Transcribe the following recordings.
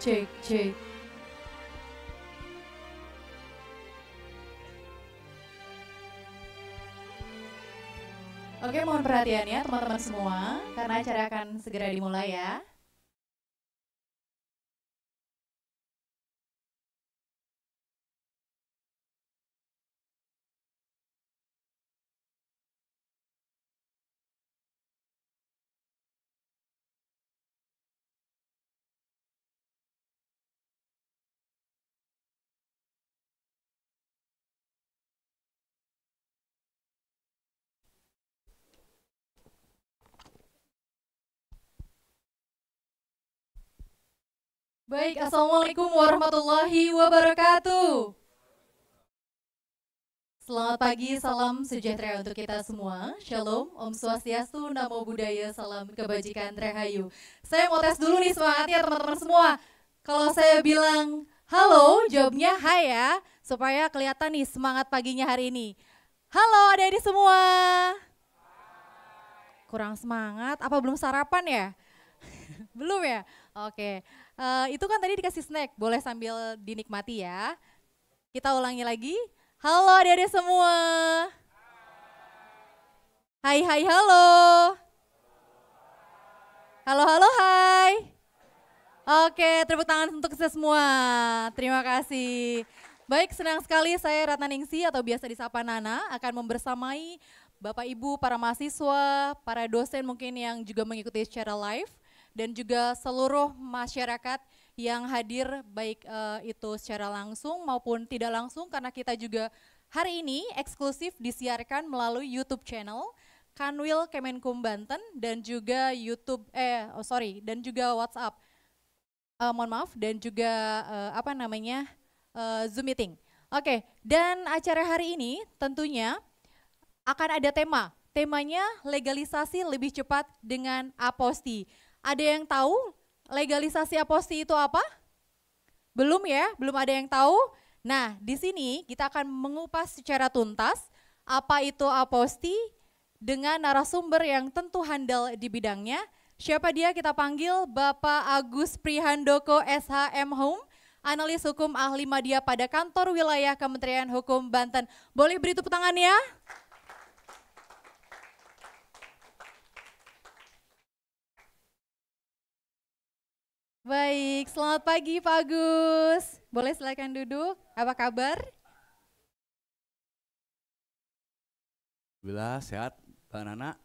cek, cek. Oke, mohon perhatiannya teman-teman semua, karena acara akan segera dimulai ya. Baik, Assalamualaikum warahmatullahi wabarakatuh. Selamat pagi, salam sejahtera untuk kita semua. Shalom, Om Swastiastu, Namo Buddhaya, salam kebajikan Rahayu. Saya mau tes dulu nih semangatnya teman-teman semua. Kalau saya bilang halo, jawabnya hai ya, supaya kelihatan nih semangat paginya hari ini. Halo adik-adik semua. Kurang semangat, apa belum sarapan ya? Belum ya? Oke. Itu kan tadi dikasih snack, boleh sambil dinikmati ya. Kita ulangi lagi. Halo adik-adik semua. Hai hai halo. Halo halo hai. Oke, tepuk tangan untuk kita semua. Terima kasih. Baik, senang sekali saya Ratna Ningsi atau biasa disapa Nana akan membersamai Bapak Ibu para mahasiswa, para dosen mungkin yang juga mengikuti secara live, dan juga seluruh masyarakat yang hadir baik itu secara langsung maupun tidak langsung, karena kita juga hari ini eksklusif disiarkan melalui YouTube channel Kanwil Kemenkum Banten dan juga dan juga WhatsApp. Mohon maaf, dan juga Zoom meeting. Oke, dan acara hari ini tentunya akan ada tema. Temanya legalisasi lebih cepat dengan Aposti. Ada yang tahu legalisasi Aposti itu apa? Belum ya? Belum ada yang tahu? Nah, di sini kita akan mengupas secara tuntas apa itu Aposti dengan narasumber yang tentu handal di bidangnya. Siapa dia? Kita panggil Bapak Agus Prihandoko SHM Hum, analis hukum ahli media pada kantor wilayah Kementerian Hukum Banten. Boleh beri tepuk tangan ya? Baik, selamat pagi Pak Agus. Boleh silakan duduk. Apa kabar? Alhamdulillah sehat, Mbak Nana.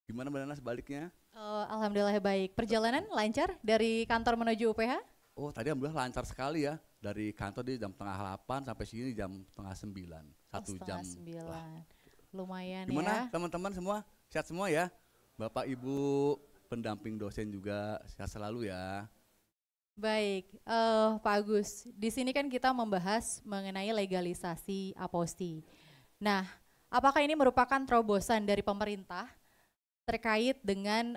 Gimana Mbak Nana sebaliknya? Oh, alhamdulillah baik. Perjalanan lancar dari kantor menuju UPH? Oh tadi alhamdulillah lancar sekali ya. Dari kantor di jam setengah 8 sampai sini jam setengah 9. Satu jam. 9. Lah. Lumayan Gimana ya. teman-teman semua? Sehat semua ya? Bapak Ibu pendamping dosen juga sehat selalu ya. Baik, Pak Agus, di sini kan kita membahas mengenai legalisasi Aposti. Nah, apakah ini merupakan terobosan dari pemerintah terkait dengan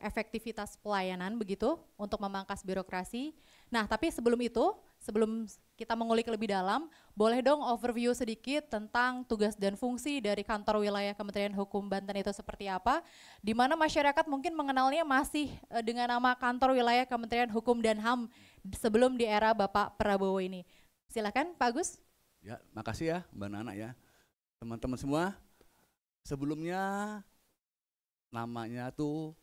efektivitas pelayanan begitu untuk memangkas birokrasi? Nah, tapi sebelum itu, sebelum kita mengulik lebih dalam, boleh dong overview sedikit tentang tugas dan fungsi dari kantor wilayah Kementerian Hukum Banten itu seperti apa, di mana masyarakat mungkin mengenalnya masih dengan nama kantor wilayah Kementerian Hukum dan HAM sebelum di era Bapak Prabowo ini. Silakan Pak Agus. Ya, makasih ya Mbak Nana ya. Teman-teman semua, sebelumnya namanya tuh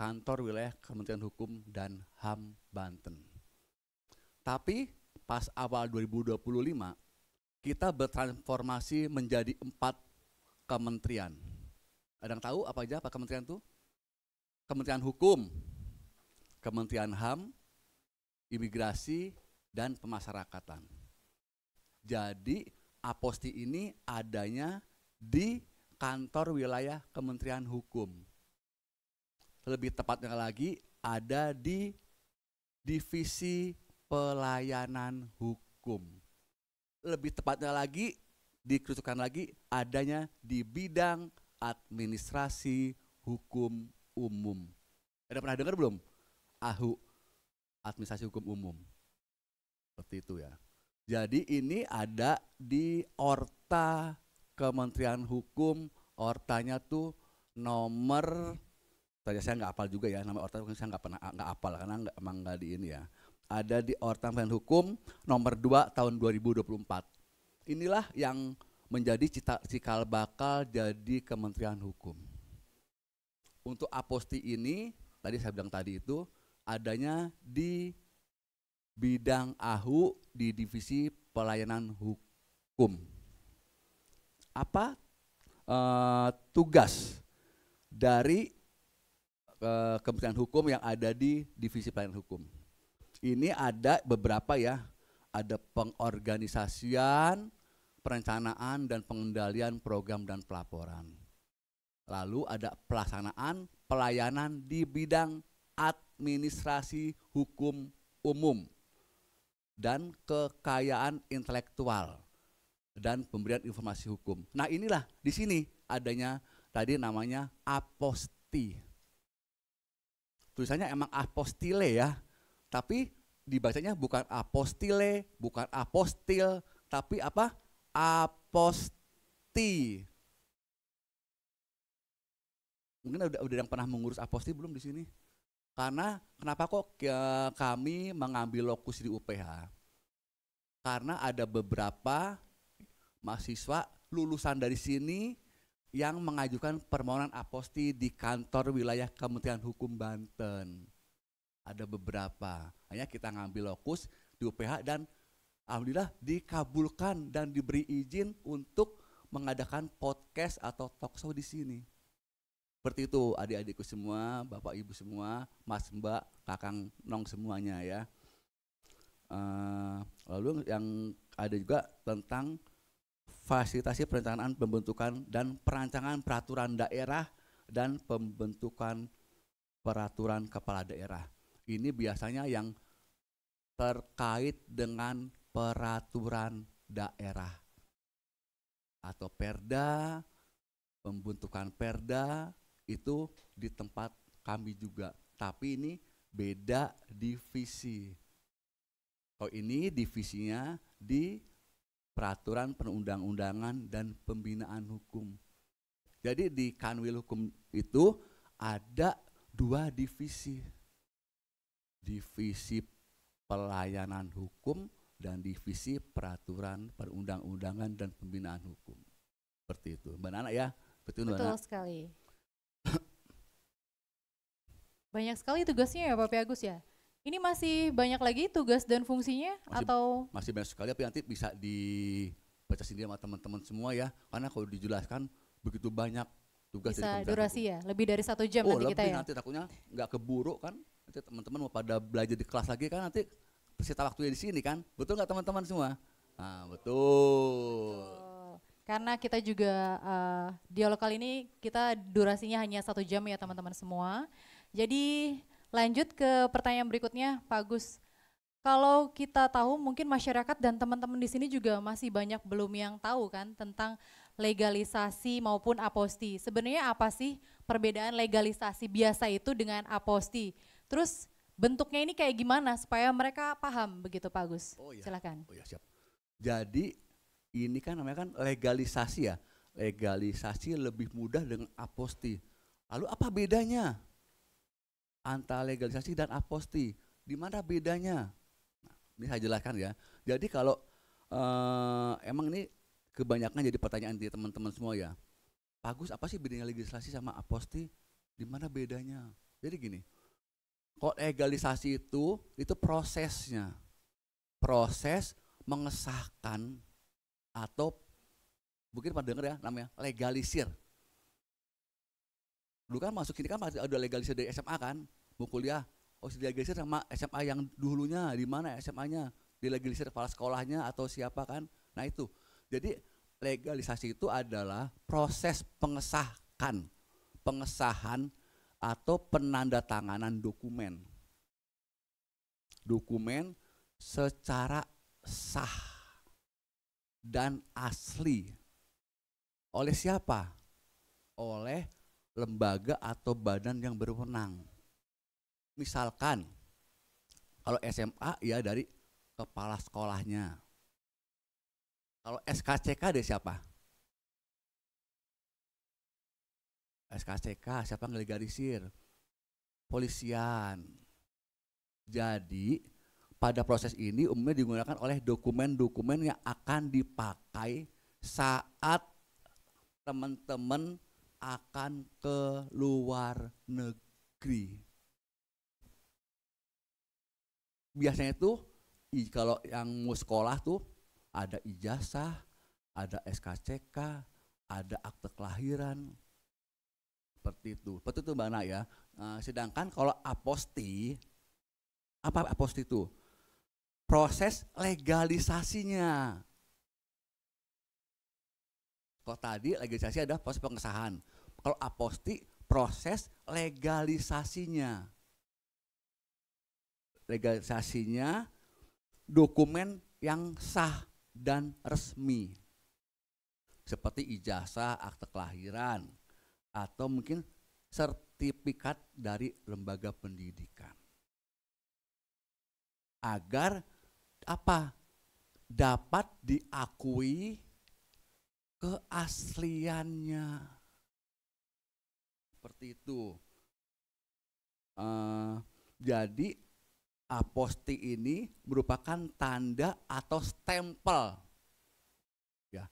Kantor Wilayah Kementerian Hukum dan HAM Banten. Tapi pas awal 2025 kita bertransformasi menjadi 4 kementerian. Ada yang tahu apa aja Pak kementerian itu? Kementerian Hukum, Kementerian HAM, Imigrasi, dan Pemasyarakatan. Jadi Aposti ini adanya di kantor wilayah Kementerian Hukum. Lebih tepatnya lagi ada di Divisi Pelayanan Hukum. Lebih tepatnya lagi, dikerucutkan lagi adanya di bidang administrasi hukum umum. Ada pernah dengar belum? AHU, administrasi hukum umum. Seperti itu ya. Jadi ini ada di Orta Kementerian Hukum, Ortanya tuh nomor ortanya saya nggak hafal juga ya, nama ortanya saya nggak hafal karena emang nggak di ini ya. Ada di Orta Pemilihan Hukum nomor 2 tahun 2024. Inilah yang menjadi cikal bakal jadi Kementerian Hukum. Untuk aposti ini, tadi saya bilang tadi itu adanya di bidang AHU di divisi pelayanan hukum. Apa tugas dari Kementerian Hukum yang ada di divisi pelayanan hukum? Ini ada beberapa ya, ada pengorganisasian, perencanaan dan pengendalian program dan pelaporan. Lalu ada pelaksanaan pelayanan di bidang administrasi hukum umum dan kekayaan intelektual dan pemberian informasi hukum. Nah, inilah di sini adanya tadi namanya aposti. Tulisannya emang apostile ya. Tapi dibacanya bukan apostile, bukan apostil, tapi apa? Aposti. Mungkin udah yang pernah mengurus aposti belum di sini? Karena kenapa kok kami mengambil lokus di UPH? Karena ada beberapa mahasiswa lulusan dari sini yang mengajukan permohonan aposti di kantor wilayah Kementerian Hukum Banten. Ada beberapa, hanya kita ngambil lokus di UPH dan alhamdulillah dikabulkan dan diberi izin untuk mengadakan podcast atau talkshow di sini. Seperti itu adik-adikku semua, bapak ibu semua, mas mbak, kakang nong semuanya ya. Lalu yang ada juga tentang fasilitasi perencanaan pembentukan dan perancangan peraturan daerah dan pembentukan peraturan kepala daerah. Ini biasanya yang terkait dengan peraturan daerah atau perda, pembentukan perda itu di tempat kami juga. Tapi ini beda divisi. Kalau ini divisinya di peraturan perundang-undangan dan pembinaan hukum. Jadi di Kanwil Hukum itu ada 2 divisi. Divisi pelayanan hukum dan divisi peraturan perundang-undangan dan pembinaan hukum. Seperti itu. Mbak Nana ya, betul Mbak Nana? Betul sekali. Banyak sekali tugasnya ya Pak Agus ya. Ini masih banyak lagi tugas dan fungsinya masih banyak sekali, tapi nanti bisa dibaca sendiri sama teman-teman semua ya. Karena kalau dijelaskan begitu banyak tugas bisa dari durasi hukum. Ya, lebih dari 1 jam nanti kita ya. Nanti takutnya nggak keburu kan. Nanti teman-teman mau pada belajar di kelas lagi kan, nanti tersita waktunya di sini kan. Betul nggak teman-teman semua? Nah, betul. Karena kita juga dialog kali ini kita durasinya hanya 1 jam ya teman-teman semua. Jadi lanjut ke pertanyaan berikutnya Pak Agus. Kalau kita tahu mungkin masyarakat dan teman-teman di sini juga masih banyak belum yang tahu kan tentang legalisasi maupun aposti. Sebenarnya apa sih perbedaan legalisasi biasa itu dengan aposti? Terus bentuknya ini kayak gimana supaya mereka paham begitu Pak Agus? Oh iya. Silakan. Oh iya, siap. Jadi ini kan namanya kan legalisasi ya. Legalisasi lebih mudah dengan aposti. Lalu apa bedanya antara legalisasi dan aposti? Di mana bedanya? Nah, ini saya jelaskan ya. Jadi kalau emang ini kebanyakan jadi pertanyaan di teman-teman semua ya. Pak Agus, apa sih bedanya legislasi sama aposti? Di mana bedanya? Jadi gini, kalau legalisasi itu prosesnya. Proses mengesahkan atau mungkin pernah dengar ya namanya legalisir. Dulu kan masuk sini kan masih ada legalisir dari SMA kan, mau kuliah, legalisir sama SMA yang dulunya, di mana SMA-nya, dilegalisir kepala sekolahnya atau siapa kan. Nah itu, jadi legalisasi itu adalah proses pengesahan atau penandatanganan dokumen secara sah dan asli. Oleh siapa? Oleh lembaga atau badan yang berwenang. Misalkan kalau SMA ya dari kepala sekolahnya. Kalau SKCK dari siapa? SKCK siapa yang legalisir? polisian. Jadi pada proses ini umumnya digunakan oleh dokumen-dokumen yang akan dipakai saat teman-teman akan ke luar negeri. Biasanya itu kalau yang mau sekolah tuh ada ijazah, ada SKCK, ada akte kelahiran, seperti itu Mbak Ana ya. Sedangkan kalau aposti, apa aposti itu? Proses legalisasinya. Kalau tadi legalisasi ada proses pengesahan. Kalau aposti proses legalisasinya. Legalisasinya dokumen yang sah dan resmi. Seperti ijazah, akte kelahiran, atau mungkin sertifikat dari lembaga pendidikan. Agar apa? Dapat diakui keasliannya. Seperti itu. Jadi aposti ini merupakan tanda atau stempel. Ya,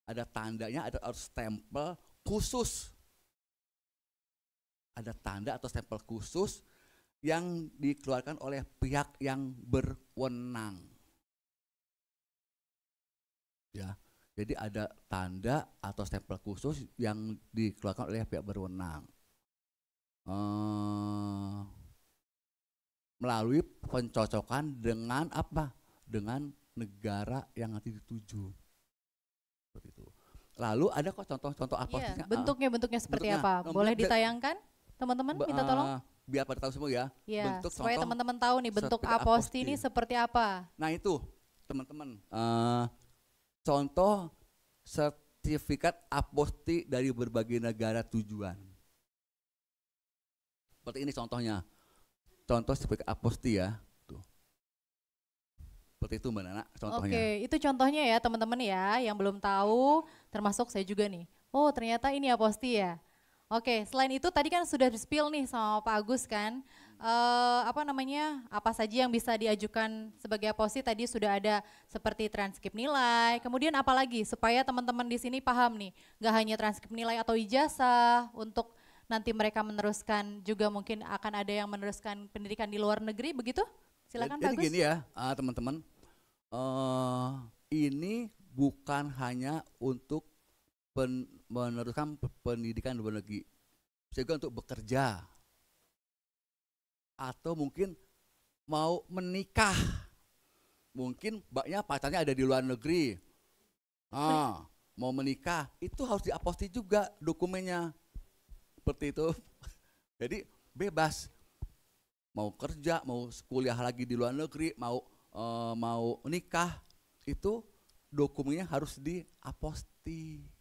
ada tandanya, ada stempel khusus. Ada tanda atau stempel khusus yang dikeluarkan oleh pihak yang berwenang. Ya, jadi ada tanda atau stempel khusus yang dikeluarkan oleh pihak berwenang. Melalui pencocokan dengan apa? Dengan negara yang nanti dituju. Seperti itu. Lalu ada kok contoh-contoh apostisnya. Bentuknya seperti apa? Boleh ditayangkan, teman-teman? Minta tolong. Biar pada tahu semua ya. Bentuk supaya teman-teman tahu nih bentuk aposti ini seperti apa. Nah itu teman-teman. Contoh sertifikat aposti dari berbagai negara tujuan. Seperti ini contohnya. Contoh sertifikat aposti ya. Tuh. Seperti itu Mbak Nana contohnya. Oke, itu contohnya ya teman-teman ya yang belum tahu, termasuk saya juga nih. Oh ternyata ini aposti ya. Oke, selain itu tadi kan sudah di-spill nih sama Pak Agus kan, apa saja yang bisa diajukan sebagai aposti tadi sudah ada seperti transkrip nilai, kemudian apa lagi supaya teman-teman di sini paham nih, nggak hanya transkrip nilai atau ijazah untuk nanti mereka meneruskan juga mungkin akan ada yang meneruskan pendidikan di luar negeri begitu? Silakan Pak Agus. Jadi gini ya teman-teman, ini bukan hanya untuk meneruskan pendidikan di luar negeri, juga untuk bekerja atau mungkin mau menikah, mungkin mbaknya pacarnya ada di luar negeri, mau menikah itu harus diaposti juga dokumennya, seperti itu. Jadi bebas mau kerja, mau kuliah lagi di luar negeri, mau nikah itu dokumennya harus diaposti.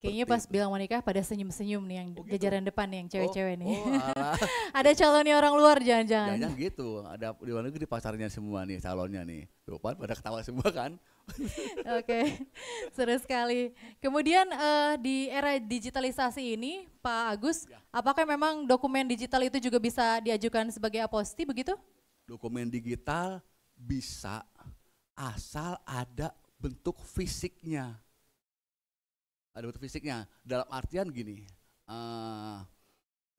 Kayaknya pas bilang mau nikah pada senyum-senyum nih yang jajaran depan nih yang cewek-cewek nih. Ada calonnya orang luar jangan-jangan. Jangan gitu, ada di luar negeri pacarnya semua nih calonnya nih. Tuh kan pada ketawa semua kan. Oke, seru sekali. Kemudian di era digitalisasi ini Pak Agus, apakah memang dokumen digital itu juga bisa diajukan sebagai aposti begitu? Dokumen digital bisa asal ada bentuk fisiknya. Ada bentuk fisiknya, dalam artian gini,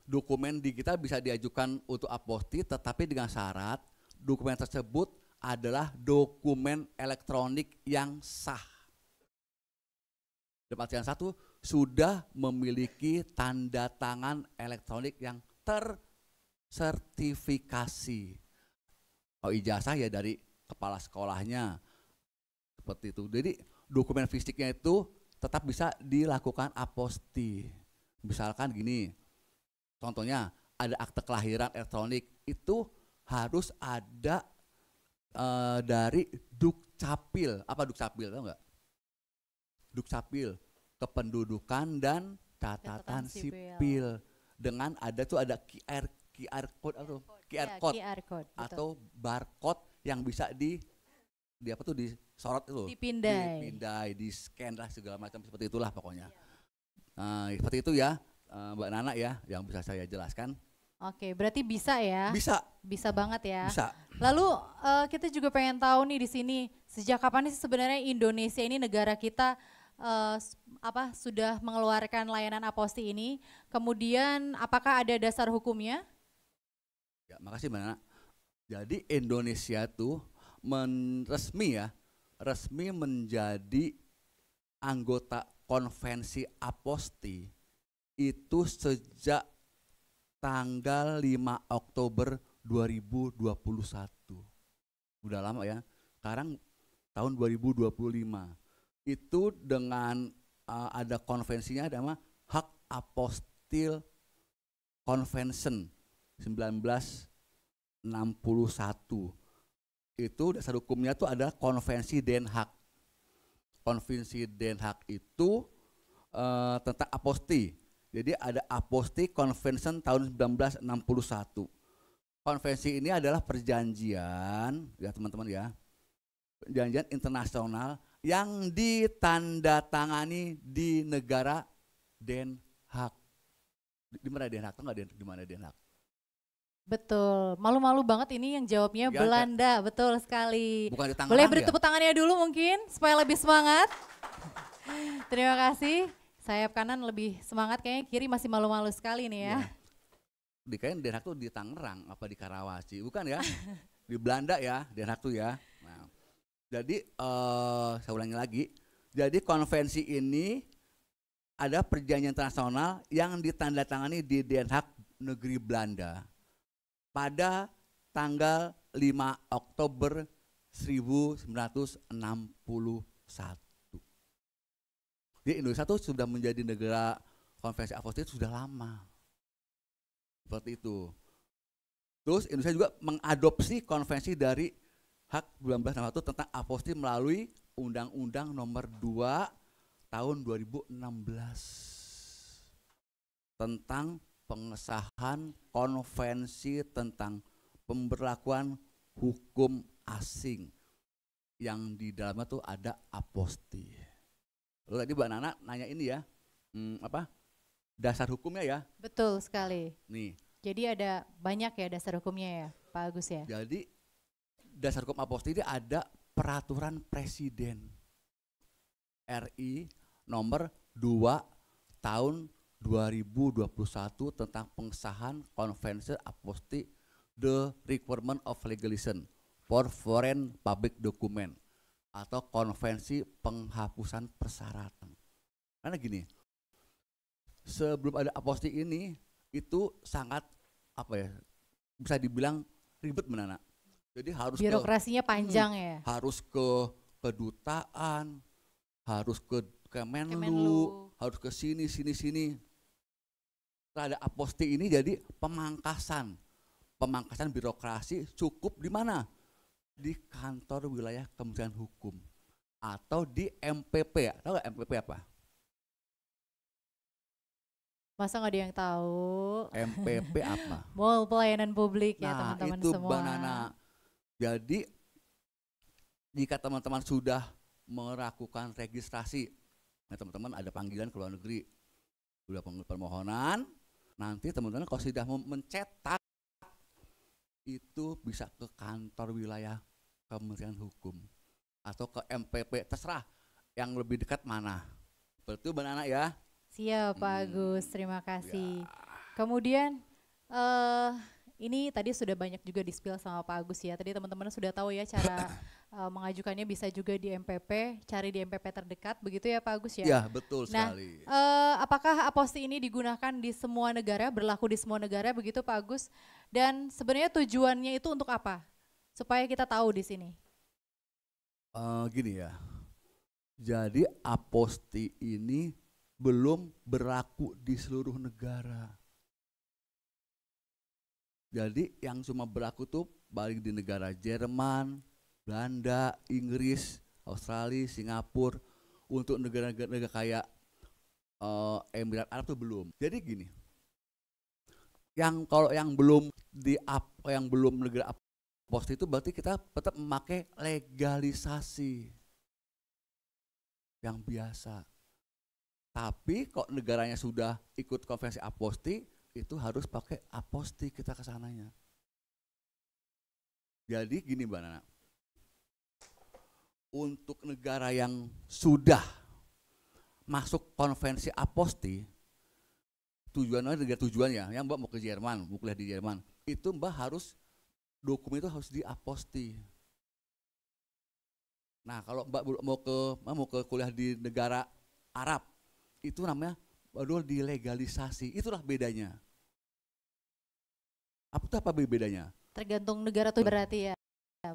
dokumen digital bisa diajukan untuk aposti tetapi dengan syarat dokumen tersebut adalah dokumen elektronik yang sah. Dalam artian satu, sudah memiliki tanda tangan elektronik yang tersertifikasi. Kalau ijazah ya dari kepala sekolahnya, seperti itu. Jadi dokumen fisiknya itu tetap bisa dilakukan aposti. Misalkan gini, contohnya ada akte kelahiran elektronik, itu harus ada dari Dukcapil. Apa Dukcapil, tahu nggak? Dukcapil, Kependudukan dan Catatan Sipil. Dengan ada QR code atau QR code atau barcode yang bisa disorot itu, dipindai, di scan lah segala macam, seperti itulah pokoknya. Seperti itu ya Mbak Nana ya yang bisa saya jelaskan. Oke, berarti bisa ya? Bisa, Bisa banget ya. bisa. Lalu kita juga pengen tahu nih di sini sejak kapan sih sebenarnya Indonesia ini negara kita sudah mengeluarkan layanan aposti ini? Kemudian apakah ada dasar hukumnya? Ya, makasih Mbak Nana. Jadi Indonesia tuh resmi menjadi anggota konvensi aposti itu sejak tanggal 5 Oktober 2021. Udah lama ya. Sekarang tahun 2025. Itu dengan ada konvensinya nama Hak Apostil Convention 1961. Itu dasar hukumnya tuh ada Konvensi Den Haag. Konvensi Den Haag itu tentang aposti. Jadi ada Aposti Convention tahun 1961. Konvensi ini adalah perjanjian, ya teman-teman ya, perjanjian internasional yang ditandatangani di negara Den Haag. Di mana Den Haag? Tahu nggak di mana Den Haag? Betul, malu-malu banget ini yang jawabnya Ya, Belanda, betul sekali. Bukan di Tangerang Boleh beri ya? tepuk tangannya dulu mungkin supaya lebih semangat. Terima kasih. Sayap kanan lebih semangat, kayaknya kiri masih malu-malu sekali nih ya. Di kayaknya Den Haag tuh di Tangerang apa di Karawaci, bukan ya? Di Belanda ya, Den Haag tuh ya. Nah, jadi saya ulangi lagi. Jadi konvensi ini ada perjanjian internasional yang ditandatangani di Den Haag, negeri Belanda pada tanggal 5 Oktober 1961. Jadi Indonesia tuh sudah menjadi negara konvensi aposti sudah lama. Seperti itu. Terus Indonesia juga mengadopsi konvensi dari Hak 1961 tentang aposti melalui Undang-Undang Nomor 2 tahun 2016 tentang pengesahan konvensi tentang pemberlakuan hukum asing yang di dalamnya tuh ada aposti. Lalu tadi Mbak Nana nanya ini ya, dasar hukumnya ya? Betul sekali. Nih. Jadi ada banyak ya dasar hukumnya ya, Pak Agus ya? Jadi dasar hukum aposti ini ada peraturan presiden RI nomor 2 tahun 2021 tentang pengesahan konvensi aposti the requirement of legalization for foreign public document atau konvensi penghapusan persyaratan. Karena gini, sebelum ada aposti ini itu sangat bisa dibilang ribet Menana. Jadi harus birokrasinya panjang ya. Harus ke kedutaan, harus ke Kemenlu, harus ke sini. Setelah ada aposti ini jadi pemangkasan birokrasi cukup di mana? Di kantor wilayah Kementerian Hukum atau di MPP. Tahu nggak MPP apa? Masa nggak ada yang tahu? MPP apa? Mall pelayanan publik ya teman-teman itu semua. Bang Nana. Jadi jika teman-teman sudah melakukan registrasi, nah teman-teman ada panggilan ke luar negeri, sudah permohonan, nanti teman-teman kalau sudah mencetak itu bisa ke kantor wilayah Kementerian Hukum atau ke MPP, terserah yang lebih dekat mana. Seperti itu Mbak Nana ya. Siap Pak Agus, terima kasih. Ya. Kemudian ini tadi sudah banyak juga di-spill sama Pak Agus ya. Tadi teman-teman sudah tahu ya cara mengajukannya bisa juga di MPP, cari di MPP terdekat, begitu ya Pak Agus ya? Ya betul sekali. Apakah aposti ini digunakan di semua negara, berlaku di semua negara begitu Pak Agus? Dan sebenarnya tujuannya itu untuk apa? Supaya kita tahu di sini. Gini ya, jadi aposti ini belum berlaku di seluruh negara. Jadi yang cuma berlaku tuh balik di negara Jerman, Belanda, Inggris, Australia, Singapura. Untuk negara-negara kayak Emirat Arab tuh belum. Jadi gini, kalau yang belum negara aposti itu berarti kita tetap memakai legalisasi yang biasa. Tapi kok negaranya sudah ikut konvensi aposti, itu harus pakai aposti kita ke sananya. Jadi gini Mbak Nana, untuk negara yang sudah masuk konvensi aposti, tujuannya, yang Mbak mau ke Jerman, mau kuliah di Jerman, itu Mbak harus dokumen itu harus diaposti. Nah kalau Mbak mau ke kuliah di negara Arab, itu namanya baru dilegalisasi, itulah bedanya. Apa bedanya? Tergantung negara tuh berarti ya,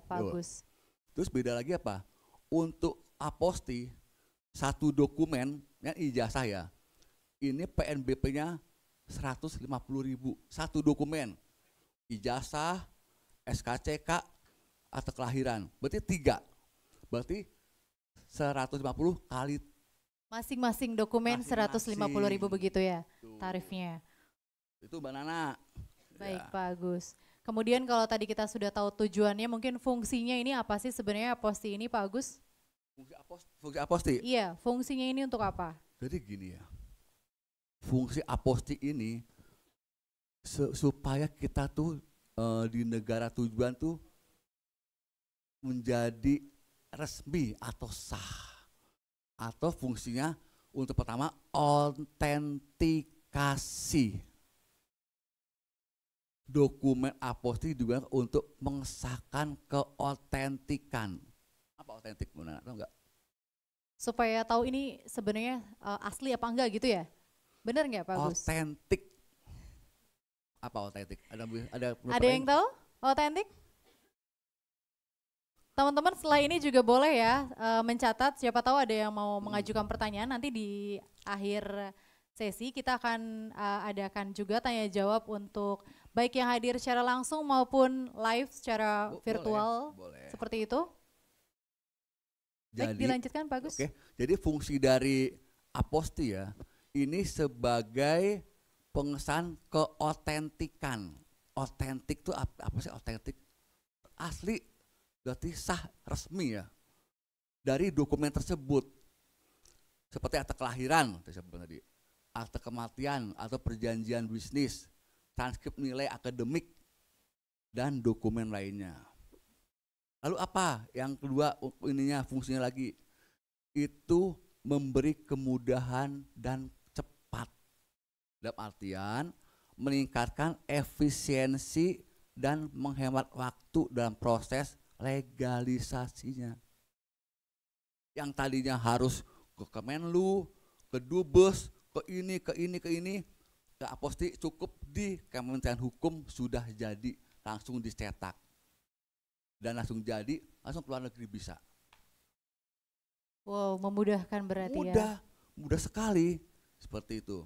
Pak Yo. Agus. Terus beda lagi apa? Untuk aposti satu dokumen yang ijazah ya, ini PNBP-nya 150.000 satu dokumen, ijazah, SKCK atau kelahiran, berarti 3, berarti 150 kali Masing-masing dokumen masing-masing. 150.000 begitu ya Tuh. tarifnya. Itu Mbak Nana. Baik Ya. Pak Agus. Kemudian kalau tadi kita sudah tahu tujuannya, mungkin fungsinya ini apa sih sebenarnya aposti ini Pak Agus? Fungsi aposti. Iya, fungsinya ini untuk apa? Jadi gini ya, fungsi aposti ini supaya kita tuh di negara tujuan tuh menjadi resmi atau sah. Atau fungsinya untuk pertama autentikasi. Dokumen aposti juga untuk mengesahkan keautentikan. Apa autentik? Benar atau enggak? Supaya tahu ini sebenarnya asli apa enggak gitu ya? Benar nggak Pak Agus? Autentik. Apa autentik? Ada yang tahu autentik? Teman-teman setelah ini juga boleh ya mencatat, siapa tahu ada yang mau mengajukan pertanyaan, nanti di akhir sesi kita akan adakan juga tanya jawab untuk baik yang hadir secara langsung maupun live secara virtual. Boleh. Seperti itu. Baik, dilanjutkan Pak Agus. Oke, jadi fungsi dari aposti ya, ini sebagai pengesahan keautentikan. Otentik itu apa sih otentik? Asli, berarti sah, resmi ya. Dari dokumen tersebut. Seperti akta kelahiran, tadi, akta kematian atau perjanjian bisnis, transkrip nilai akademik, dan dokumen lainnya. Lalu apa? Yang kedua fungsinya lagi, itu memberi kemudahan dan cepat. Dalam artian meningkatkan efisiensi dan menghemat waktu dalam proses legalisasinya. Yang tadinya harus ke Kemenlu, ke Dubes, ke ini, ke aposti, cukup di Kementerian Hukum sudah jadi, langsung dicetak. Dan langsung jadi, langsung keluar negeri bisa. Wow, memudahkan berarti ya. Mudah sekali, seperti itu.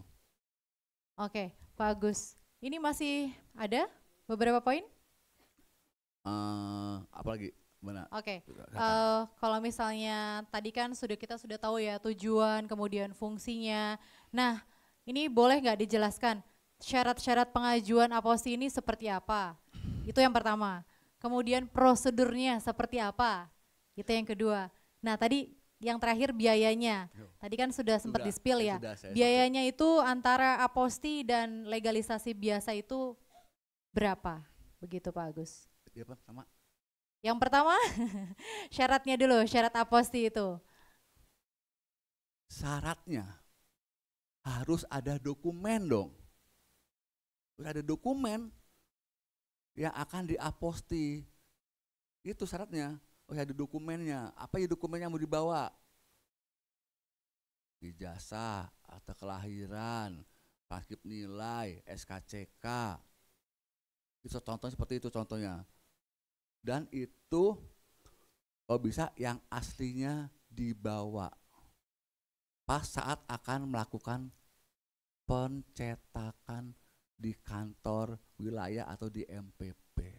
Oke, Pak Agus, ini masih ada beberapa poin? Apalagi? Mana? Oke, kalau misalnya tadi kan kita sudah tahu ya tujuan, kemudian fungsinya. Nah, ini boleh nggak dijelaskan syarat-syarat pengajuan aposti ini seperti apa? Itu yang pertama. Kemudian prosedurnya seperti apa? Itu yang kedua. Nah tadi yang terakhir biayanya. Tadi kan sudah sempat di-spill ya. Biayanya itu antara aposti dan legalisasi biasa itu berapa? Begitu Pak Agus. Yang pertama syaratnya dulu, syarat aposti itu. Syaratnya harus ada dokumen dong. Harus ada dokumen yang akan diaposti. Itu syaratnya. Oh ya, ada dokumennya. Apa ya dokumennya mau dibawa? Ijazah, akta kelahiran, transkrip nilai, SKCK. Itu contoh seperti itu contohnya. Dan itu kalau bisa yang aslinya dibawa pas saat akan melakukan pencetakan di kantor wilayah atau di MPP.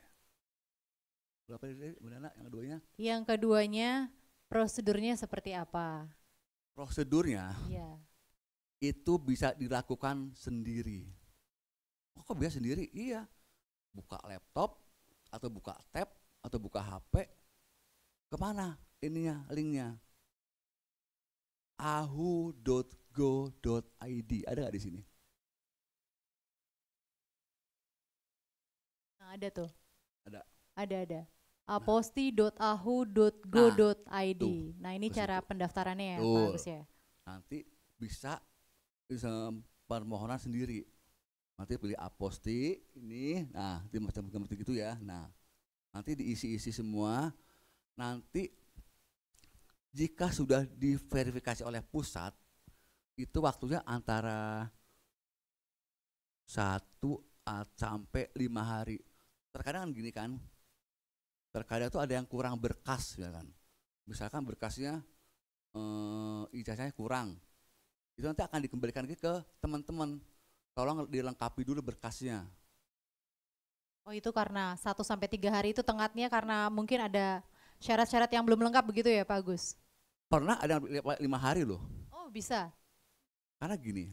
Berapa Nana yang keduanya? Yang keduanya prosedurnya seperti apa? Prosedurnya ya. Itu bisa dilakukan sendiri. Oh, kok bisa sendiri? Iya. Buka laptop atau buka tab atau buka HP. Kemana ininya linknya? ahu.go.id, ada nggak di sini? Ada tuh. Ada. Ada. Nah, aposti.ahu.go.id. tuh Nah, ini ke cara situ. pendaftarannya ya, Pak Betul. Agus ya. Nanti bisa permohonan sendiri. Nanti pilih aposti ini, nah di macam-macam gitu ya. Nah, nanti diisi-isi semua. Nanti jika sudah diverifikasi oleh pusat, itu waktunya antara 1 sampai 5 hari. Terkadang gini kan, terkadang tuh ada yang kurang berkas ya kan. Misalkan berkasnya ijazahnya kurang, itu nanti akan dikembalikan lagi ke teman-teman. Tolong dilengkapi dulu berkasnya. Oh, itu karena 1 sampai 3 hari itu tenggatnya karena mungkin ada syarat-syarat yang belum lengkap begitu ya, Pak Agus? Pernah ada yang 5 hari loh. Oh, bisa. Karena gini,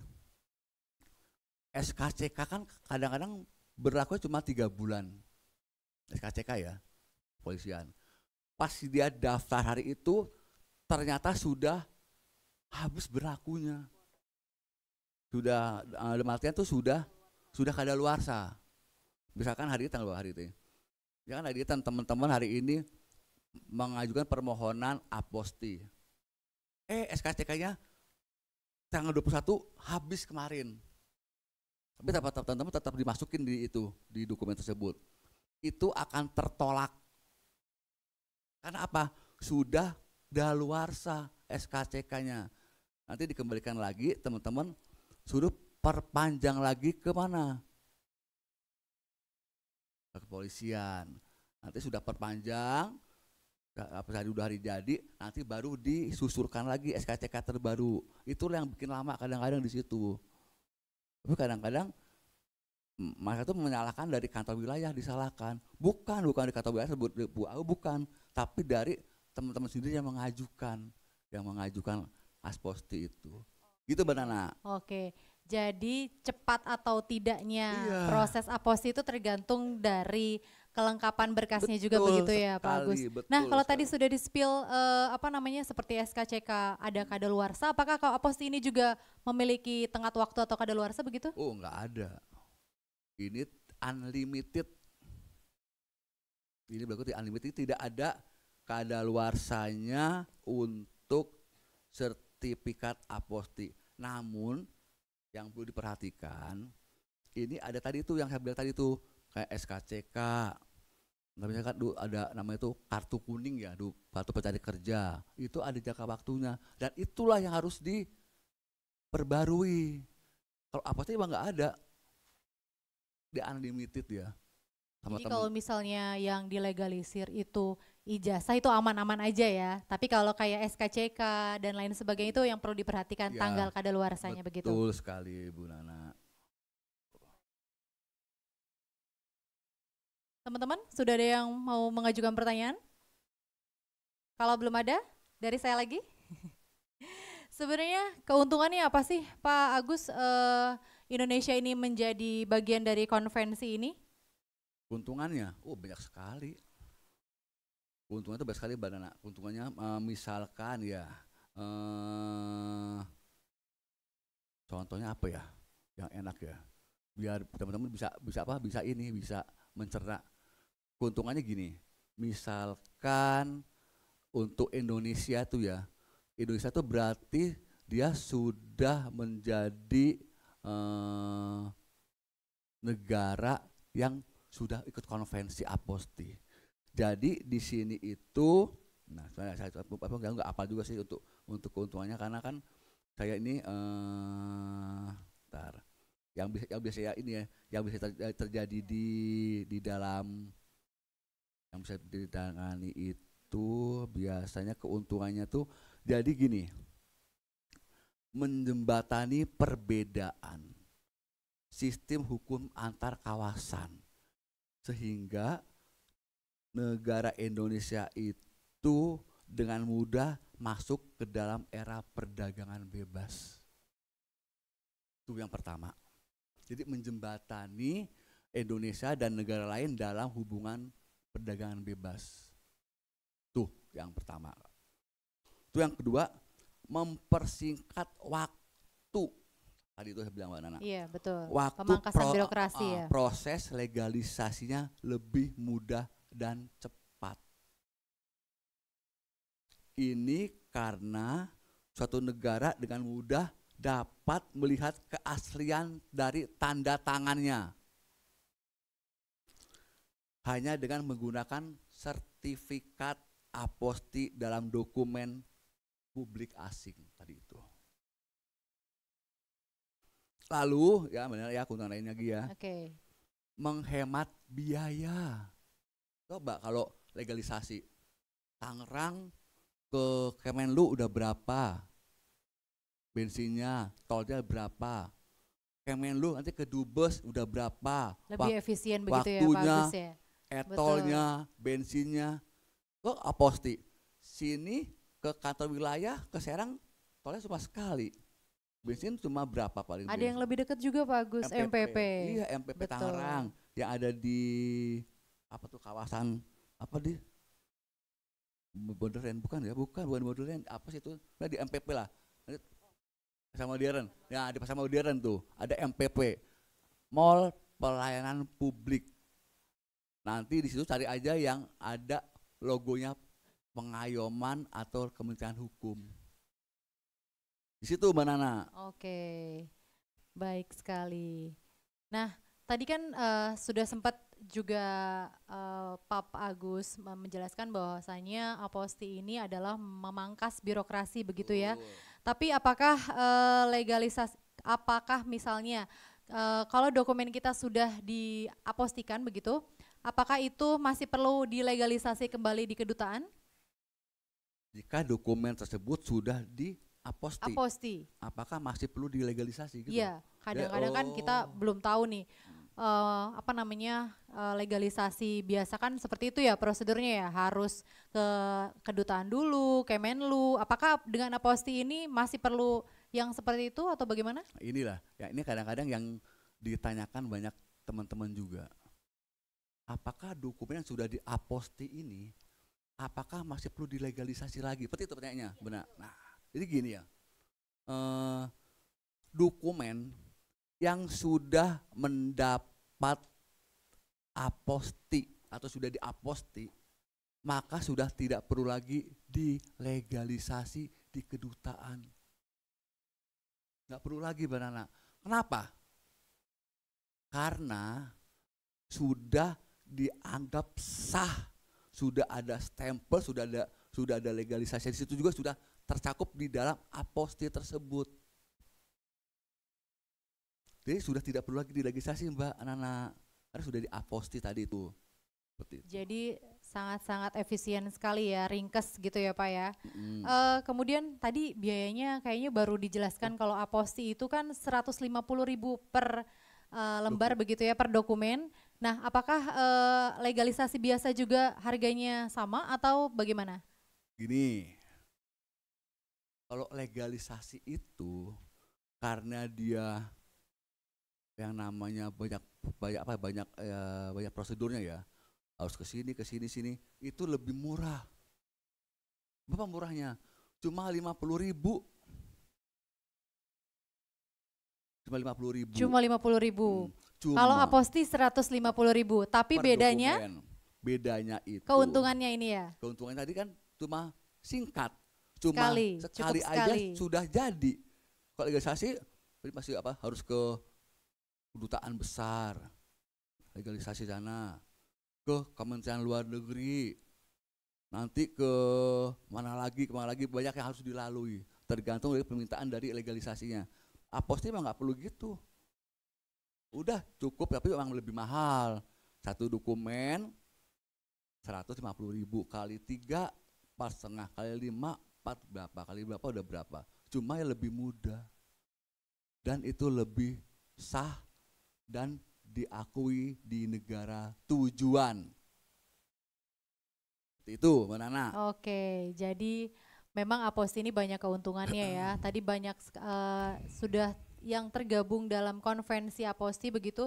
SKCK kan kadang-kadang berlaku cuma 3 bulan. SKCK ya, polisian. Pas dia daftar hari itu, ternyata sudah habis berlakunya. Sudah dalam artian tuh sudah kadaluarsa. Misalkan hari ini tanggal hari itu. Ya kan hari ini teman-teman hari ini mengajukan permohonan aposti. SKCK-nya tanggal 21 habis kemarin. Tapi teman-teman tetap dimasukin di dokumen tersebut. Itu akan tertolak. Karena apa? Sudah daluarsa SKCK-nya. Nanti dikembalikan lagi teman-teman suruh perpanjang lagi ke mana? Ke kepolisian. Nanti sudah perpanjang, udah hari jadi, nanti baru disusurkan lagi SKCK terbaru. Itulah yang bikin lama kadang-kadang di situ. Tapi kadang-kadang mereka tuh menyalahkan dari kantor wilayah, disalahkan. Bukan di kantor wilayah sebut Bu Au, bukan, tapi dari teman-teman sendiri yang mengajukan asposti itu. Gitu Mbak Nana. Oke. Jadi cepat atau tidaknya Iya. proses aposti itu tergantung dari kelengkapan berkasnya juga Betul begitu ya, Pak Agus. sekali, Nah, betul kalau tadi sekali. sudah di-spill seperti SKCK ada kadaluarsa, apakah kalau aposti ini juga memiliki tenggat waktu atau kadaluarsa begitu? Oh, enggak ada. Ini unlimited. Ini berarti unlimited, tidak ada kadaluarsanya untuk sertifikat aposti. Namun yang perlu diperhatikan, ini ada tadi itu yang saya bilang tadi itu kayak SKCK. Namanya kan ada namanya itu kartu kuning ya, kartu pencari kerja. Itu ada jangka waktunya dan itulah yang harus diperbarui. Kalau aposti emang nggak ada, di unlimited ya. Jadi kalau misalnya yang dilegalisir itu ijazah itu aman-aman aja ya. Tapi kalau kayak SKCK dan lain sebagainya itu yang perlu diperhatikan Ya, tanggal kadaluarsanya begitu. betul sekali Bu Nana. Teman-teman, sudah ada yang mau mengajukan pertanyaan? Kalau belum ada, dari saya lagi. Sebenarnya keuntungannya apa sih Pak Agus Indonesia ini menjadi bagian dari konvensi ini? Keuntungannya, banyak sekali. Keuntungannya itu banyak sekali Mbak Nana. Keuntungannya misalkan ya, contohnya apa ya, yang enak ya, biar teman-teman bisa mencerna. Keuntungannya gini, misalkan untuk Indonesia tuh ya, Indonesia tuh berarti dia sudah menjadi negara yang sudah ikut konvensi aposti. Jadi di sini itu, nah saya nggak apa juga sih untuk keuntungannya karena kan saya ini yang biasa ya ini ya, yang bisa terjadi di dalam yang bisa ditangani itu biasanya keuntungannya tuh jadi gini, menjembatani perbedaan sistem hukum antar kawasan sehingga negara Indonesia itu dengan mudah masuk ke dalam era perdagangan bebas. Itu yang pertama. Jadi menjembatani Indonesia dan negara lain dalam hubungan perdagangan bebas. Tuh yang pertama. Itu yang kedua, mempersingkat waktu Tadi itu saya bilang Mbak Nana. Iya, betul. Waktu Pemangkasan birokrasi ya. proses legalisasinya lebih mudah dan cepat. Ini karena suatu negara dengan mudah dapat melihat keaslian dari tanda tangannya hanya dengan menggunakan sertifikat aposti dalam dokumen publik asing tadi itu. Lalu ya benar ya keuntungan lain lagi ya. Oke. Menghemat biaya. Coba kalau legalisasi Tangerang ke Kemenlu udah berapa? Bensinnya, tolnya berapa? Kemenlu nanti ke Dubes udah berapa? Lebih efisien begitu ya Pak waktunya, Agus ya. etolnya, bensinnya. Kok aposti? Sini ke kantor wilayah ke Serang tolnya cuma sekali. Bensin cuma berapa paling? Ada yang lebih dekat juga Pak Agus, MPP. Iya, MPP Tangerang yang ada di apa tuh kawasan apa di Modern bukan Modern apa sih itu? Nah, di MPP lah. Pasar Modern. Ya, di Pasar Modern tuh ada MPP. Mall Pelayanan Publik. Nanti di situ cari aja yang ada logonya Pengayoman atau Kementerian Hukum. Di situ Mbak Nana. Oke, baik sekali. Nah, tadi kan sudah sempat juga Pak Agus menjelaskan bahwasanya aposti ini adalah memangkas birokrasi begitu ya. Tapi apakah apakah misalnya kalau dokumen kita sudah diapostikan begitu, apakah itu masih perlu dilegalisasi kembali di kedutaan? Jika dokumen tersebut sudah aposti. Apakah masih perlu dilegalisasi gitu? Iya, kadang-kadang kan kita belum tahu nih legalisasi biasa kan seperti itu ya prosedurnya ya, harus ke kedutaan dulu, Kemenlu. Apakah dengan aposti ini masih perlu yang seperti itu atau bagaimana? Inilah, ya ini kadang-kadang yang ditanyakan banyak teman-teman juga. Apakah dokumen yang sudah diaposti ini apakah masih perlu dilegalisasi lagi? Seperti itu pertanyaannya, benar. Nah, jadi gini ya, dokumen yang sudah mendapat aposti atau sudah diaposti, maka sudah tidak perlu lagi dilegalisasi di kedutaan. Nggak perlu lagi Mbak Nana. Kenapa? Karena sudah dianggap sah. Sudah ada stempel, sudah ada legalisasi di situ juga sudah tercakup di dalam aposti tersebut. Jadi sudah tidak perlu lagi dilegalisasi Mbak Nana, karena sudah diaposti tadi itu. Seperti itu. Jadi sangat-sangat efisien sekali ya, ringkes gitu ya Pak ya. Kemudian tadi biayanya kayaknya baru dijelaskan kalau aposti itu kan 150.000 per lembar begitu ya, per dokumen. Nah, apakah legalisasi biasa juga harganya sama atau bagaimana? Gini, kalau legalisasi itu karena dia yang namanya banyak prosedurnya ya, harus ke sini, itu lebih murah. Berapa murahnya? Cuma 50.000. Cuma 50.000. Kalau aposti 150.000, tapi bedanya itu keuntungannya ini ya. Keuntungan tadi kan cuma singkat, cuma sekali aja sudah jadi. Kalau legalisasi masih harus ke kedutaan besar, legalisasi sana, ke Kementerian Luar Negeri, nanti ke mana lagi banyak yang harus dilalui, tergantung dari permintaan dari legalisasinya. Aposti mah nggak perlu gitu. Udah cukup tapi memang lebih mahal. Satu dokumen 150.000 kali 3 4,5 kali 5 4 berapa kali berapa udah berapa. Cuma yang lebih mudah. Dan itu lebih sah dan diakui di negara tujuan. Itu Mbak Nana. Oke, jadi memang aposti ini banyak keuntungannya ya. Tadi banyak sudah yang tergabung dalam konvensi aposti begitu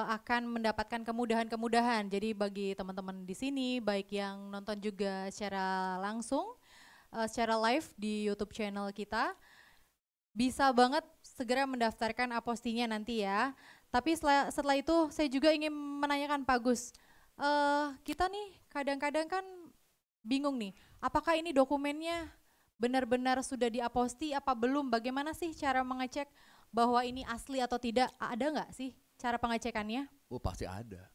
akan mendapatkan kemudahan-kemudahan. Jadi bagi teman-teman di sini, baik yang nonton juga secara langsung, secara live di YouTube channel kita, bisa banget segera mendaftarkan apostinya nanti ya. Tapi setelah itu saya juga ingin menanyakan Pak Gus, kita nih kadang-kadang kan bingung nih, apakah ini dokumennya benar-benar sudah diaposti apa belum? Bagaimana sih cara mengecek bahwa ini asli atau tidak? Ada nggak sih cara pengecekannya? Oh pasti ada.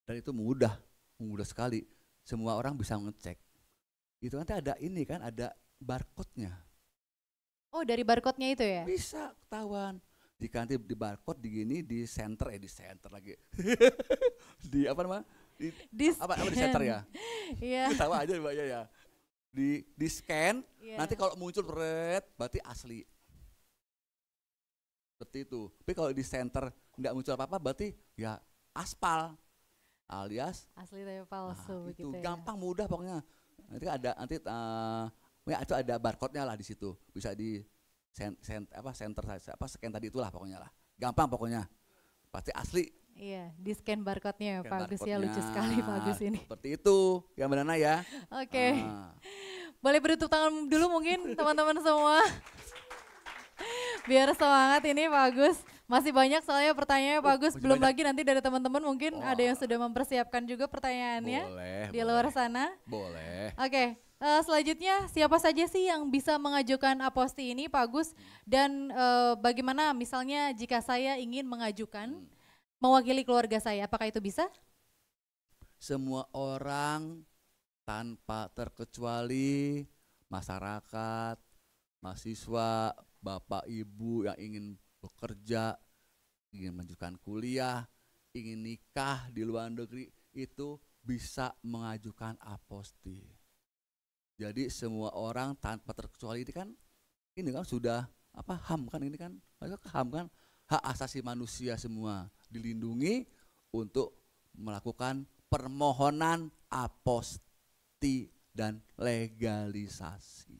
Dan itu mudah, mudah sekali. Semua orang bisa ngecek. Itu nanti ada ini kan, ada barcode-nya. Oh dari barcode-nya itu ya? Bisa ketahuan. Jika nanti di barcode di center lagi. Di apa namanya? Di center ya? Iya. Tahu aja Mbak ya. Di scan, nanti kalau muncul red berarti asli. Seperti itu. Tapi kalau di center nggak muncul apa-apa berarti ya aspal alias asli tapi palsu itu gitu ya. gampang mudah pokoknya. Ya itu ada barcode-nya lah di situ. Bisa di scan tadi itulah pokoknya lah. Gampang pokoknya. Pasti asli. Iya, di scan barcode-nya ya Pak Agus ya, lucu sekali Pak Agus ini. Seperti itu, yang benar ya. Oke. Boleh beri tepuk tangan dulu mungkin teman-teman semua. Biar semangat ini Pak Agus. Masih banyak soalnya pertanyaannya Pak Agus. Belum lagi nanti dari teman-teman mungkin ada yang sudah mempersiapkan juga pertanyaannya di luar sana. Boleh. Oke. Selanjutnya siapa saja sih yang bisa mengajukan aposti ini Pak Agus, dan bagaimana misalnya jika saya ingin mengajukan mewakili keluarga saya, apakah itu bisa? Semua orang tanpa terkecuali, masyarakat, mahasiswa, bapak ibu yang ingin bekerja, ingin melanjutkan kuliah, ingin nikah di luar negeri, itu bisa mengajukan aposti. Jadi semua orang tanpa terkecuali ini kan sudah HAM kan, ini kan HAM kan, hak asasi manusia semua dilindungi untuk melakukan permohonan aposti dan legalisasi.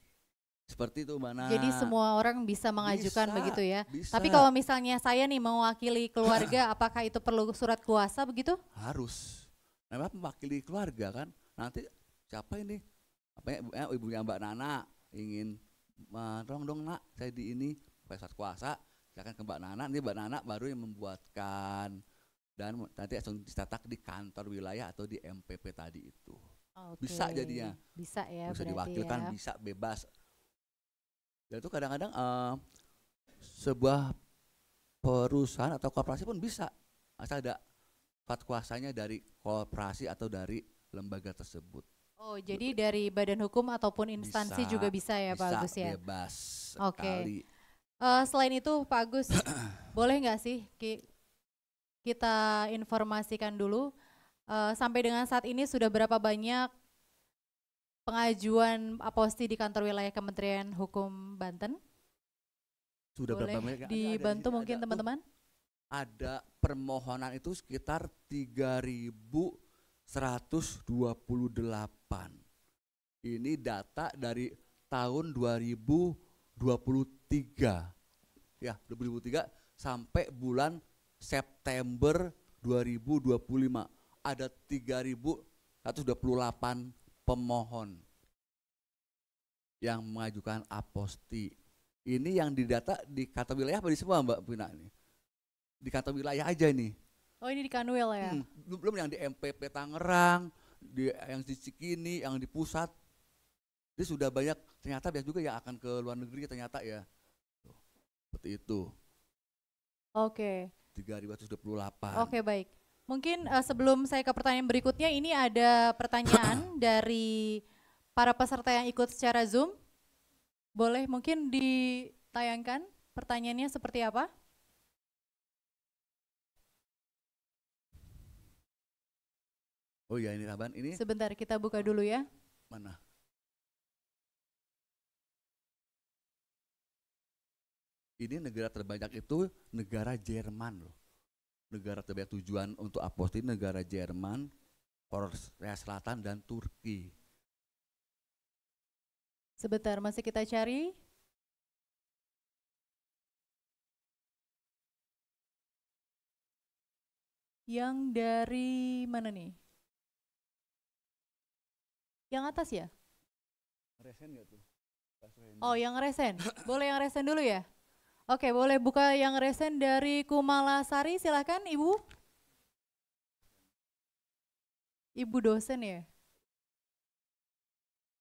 Seperti itu Mbak Nana. Jadi semua orang bisa mengajukan begitu ya. Bisa. Tapi kalau misalnya saya nih mewakili keluarga, apakah itu perlu surat kuasa begitu? Harus. Memang mewakili keluarga kan. Nanti siapa ini? Ibunya Mbak Nana ingin tolong dong nak, saya di ini surat kuasa, silakan ke Mbak Nana. Nanti Mbak Nana baru yang membuatkan dan nanti langsung dicetak di kantor wilayah atau di MPP tadi itu. Oke. Bisa jadinya. Bisa ya. Bisa diwakilkan, ya. Bisa bebas. Dan itu kadang-kadang sebuah perusahaan atau koperasi pun bisa, asal ada surat kuasanya dari koperasi atau dari lembaga tersebut. Oh, jadi dari badan hukum ataupun instansi bisa, juga bisa ya Pak Agus ya? Bebas Oke. sekali. Selain itu Pak Agus, boleh nggak sih kita informasikan dulu sampai dengan saat ini sudah berapa banyak pengajuan aposti di kantor wilayah Kementerian Hukum Banten? Sudah boleh berapa banyak? dibantu mungkin teman-teman? Ada permohonan itu sekitar 3.128. Ini data dari tahun 2023. Ya, 2023 sampai bulan September 2025. Ada 3.128 pemohon yang mengajukan aposti. Ini yang didata di kantor wilayah apa di semua Mbak Pina ini? Di kantor wilayah aja nih. Oh ini di Kanwil ya? Belum yang di MPP Tangerang, yang di Cikini, yang di pusat. Jadi sudah banyak, ternyata banyak juga yang akan ke luar negeri ternyata ya. Seperti itu. Oke. 3.128. Oke baik. Mungkin sebelum saya ke pertanyaan berikutnya, ini ada pertanyaan dari para peserta yang ikut secara Zoom. Boleh mungkin ditayangkan pertanyaannya seperti apa? Oh iya ini Raban, ini. Sebentar kita buka dulu ya. Mana? Ini negara terbanyak itu negara Jerman loh. Negara terbanyak tujuan untuk aposti negara Jerman, Korea Selatan dan Turki. Sebentar masih kita cari. Yang dari mana nih? Yang atas ya? Resen gak tuh? Oh yang resen, boleh yang resen dulu ya? Oke, boleh buka yang resen dari Kumala Sari, silahkan Ibu. Ibu dosen ya?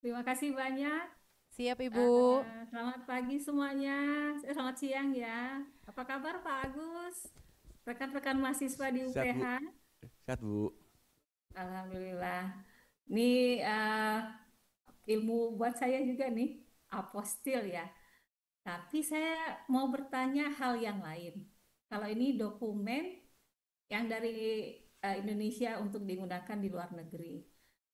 Terima kasih banyak. Siap Ibu. Selamat pagi semuanya. Selamat siang ya. Apa kabar Pak Agus? Rekan-rekan mahasiswa di Sehat Bu, UPH? sehat Bu. Alhamdulillah. Ini ilmu buat saya juga nih, apostil ya. Tapi saya mau bertanya hal yang lain. Kalau ini dokumen yang dari Indonesia untuk digunakan di luar negeri.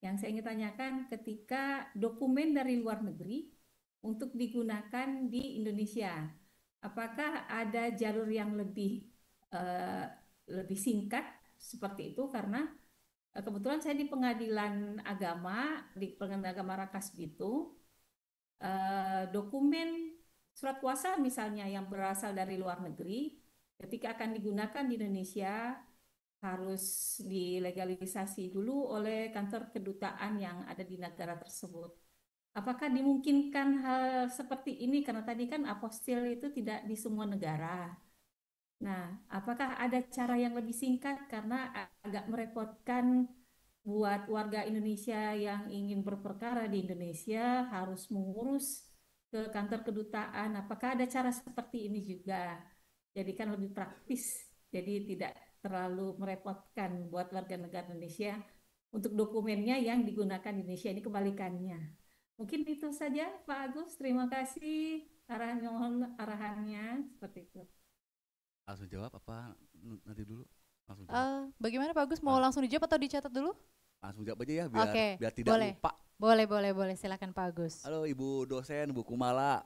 Yang saya ingin tanyakan, ketika dokumen dari luar negeri untuk digunakan di Indonesia, apakah ada jalur yang eh, lebih singkat seperti itu? Karena kebetulan saya di pengadilan agama, di pengadilan agama Rakas gitu, dokumen surat kuasa misalnya yang berasal dari luar negeri, ketika akan digunakan di Indonesia harus dilegalisasi dulu oleh kantor kedutaan yang ada di negara tersebut. Apakah dimungkinkan hal seperti ini? Karena tadi kan apostil itu tidak di semua negara. Nah, apakah ada cara yang lebih singkat? Karena agak merepotkan buat warga Indonesia yang ingin berperkara di Indonesia harus mengurus ke kantor kedutaan. Apakah ada cara seperti ini juga? Jadi kan lebih praktis, jadi tidak terlalu merepotkan buat warga negara Indonesia untuk dokumennya yang digunakan di Indonesia ini kebalikannya. Mungkin itu saja Pak Agus. Terima kasih arahannya seperti itu. Langsung jawab apa nanti dulu? Langsung jawab. Bagaimana Pak Agus, mau langsung dijawab atau dicatat dulu? Langsung jawab aja ya biar Oke, biar tidak boleh. lupa. Boleh. Silakan Pak Agus. Halo Ibu dosen, Bu Kumala.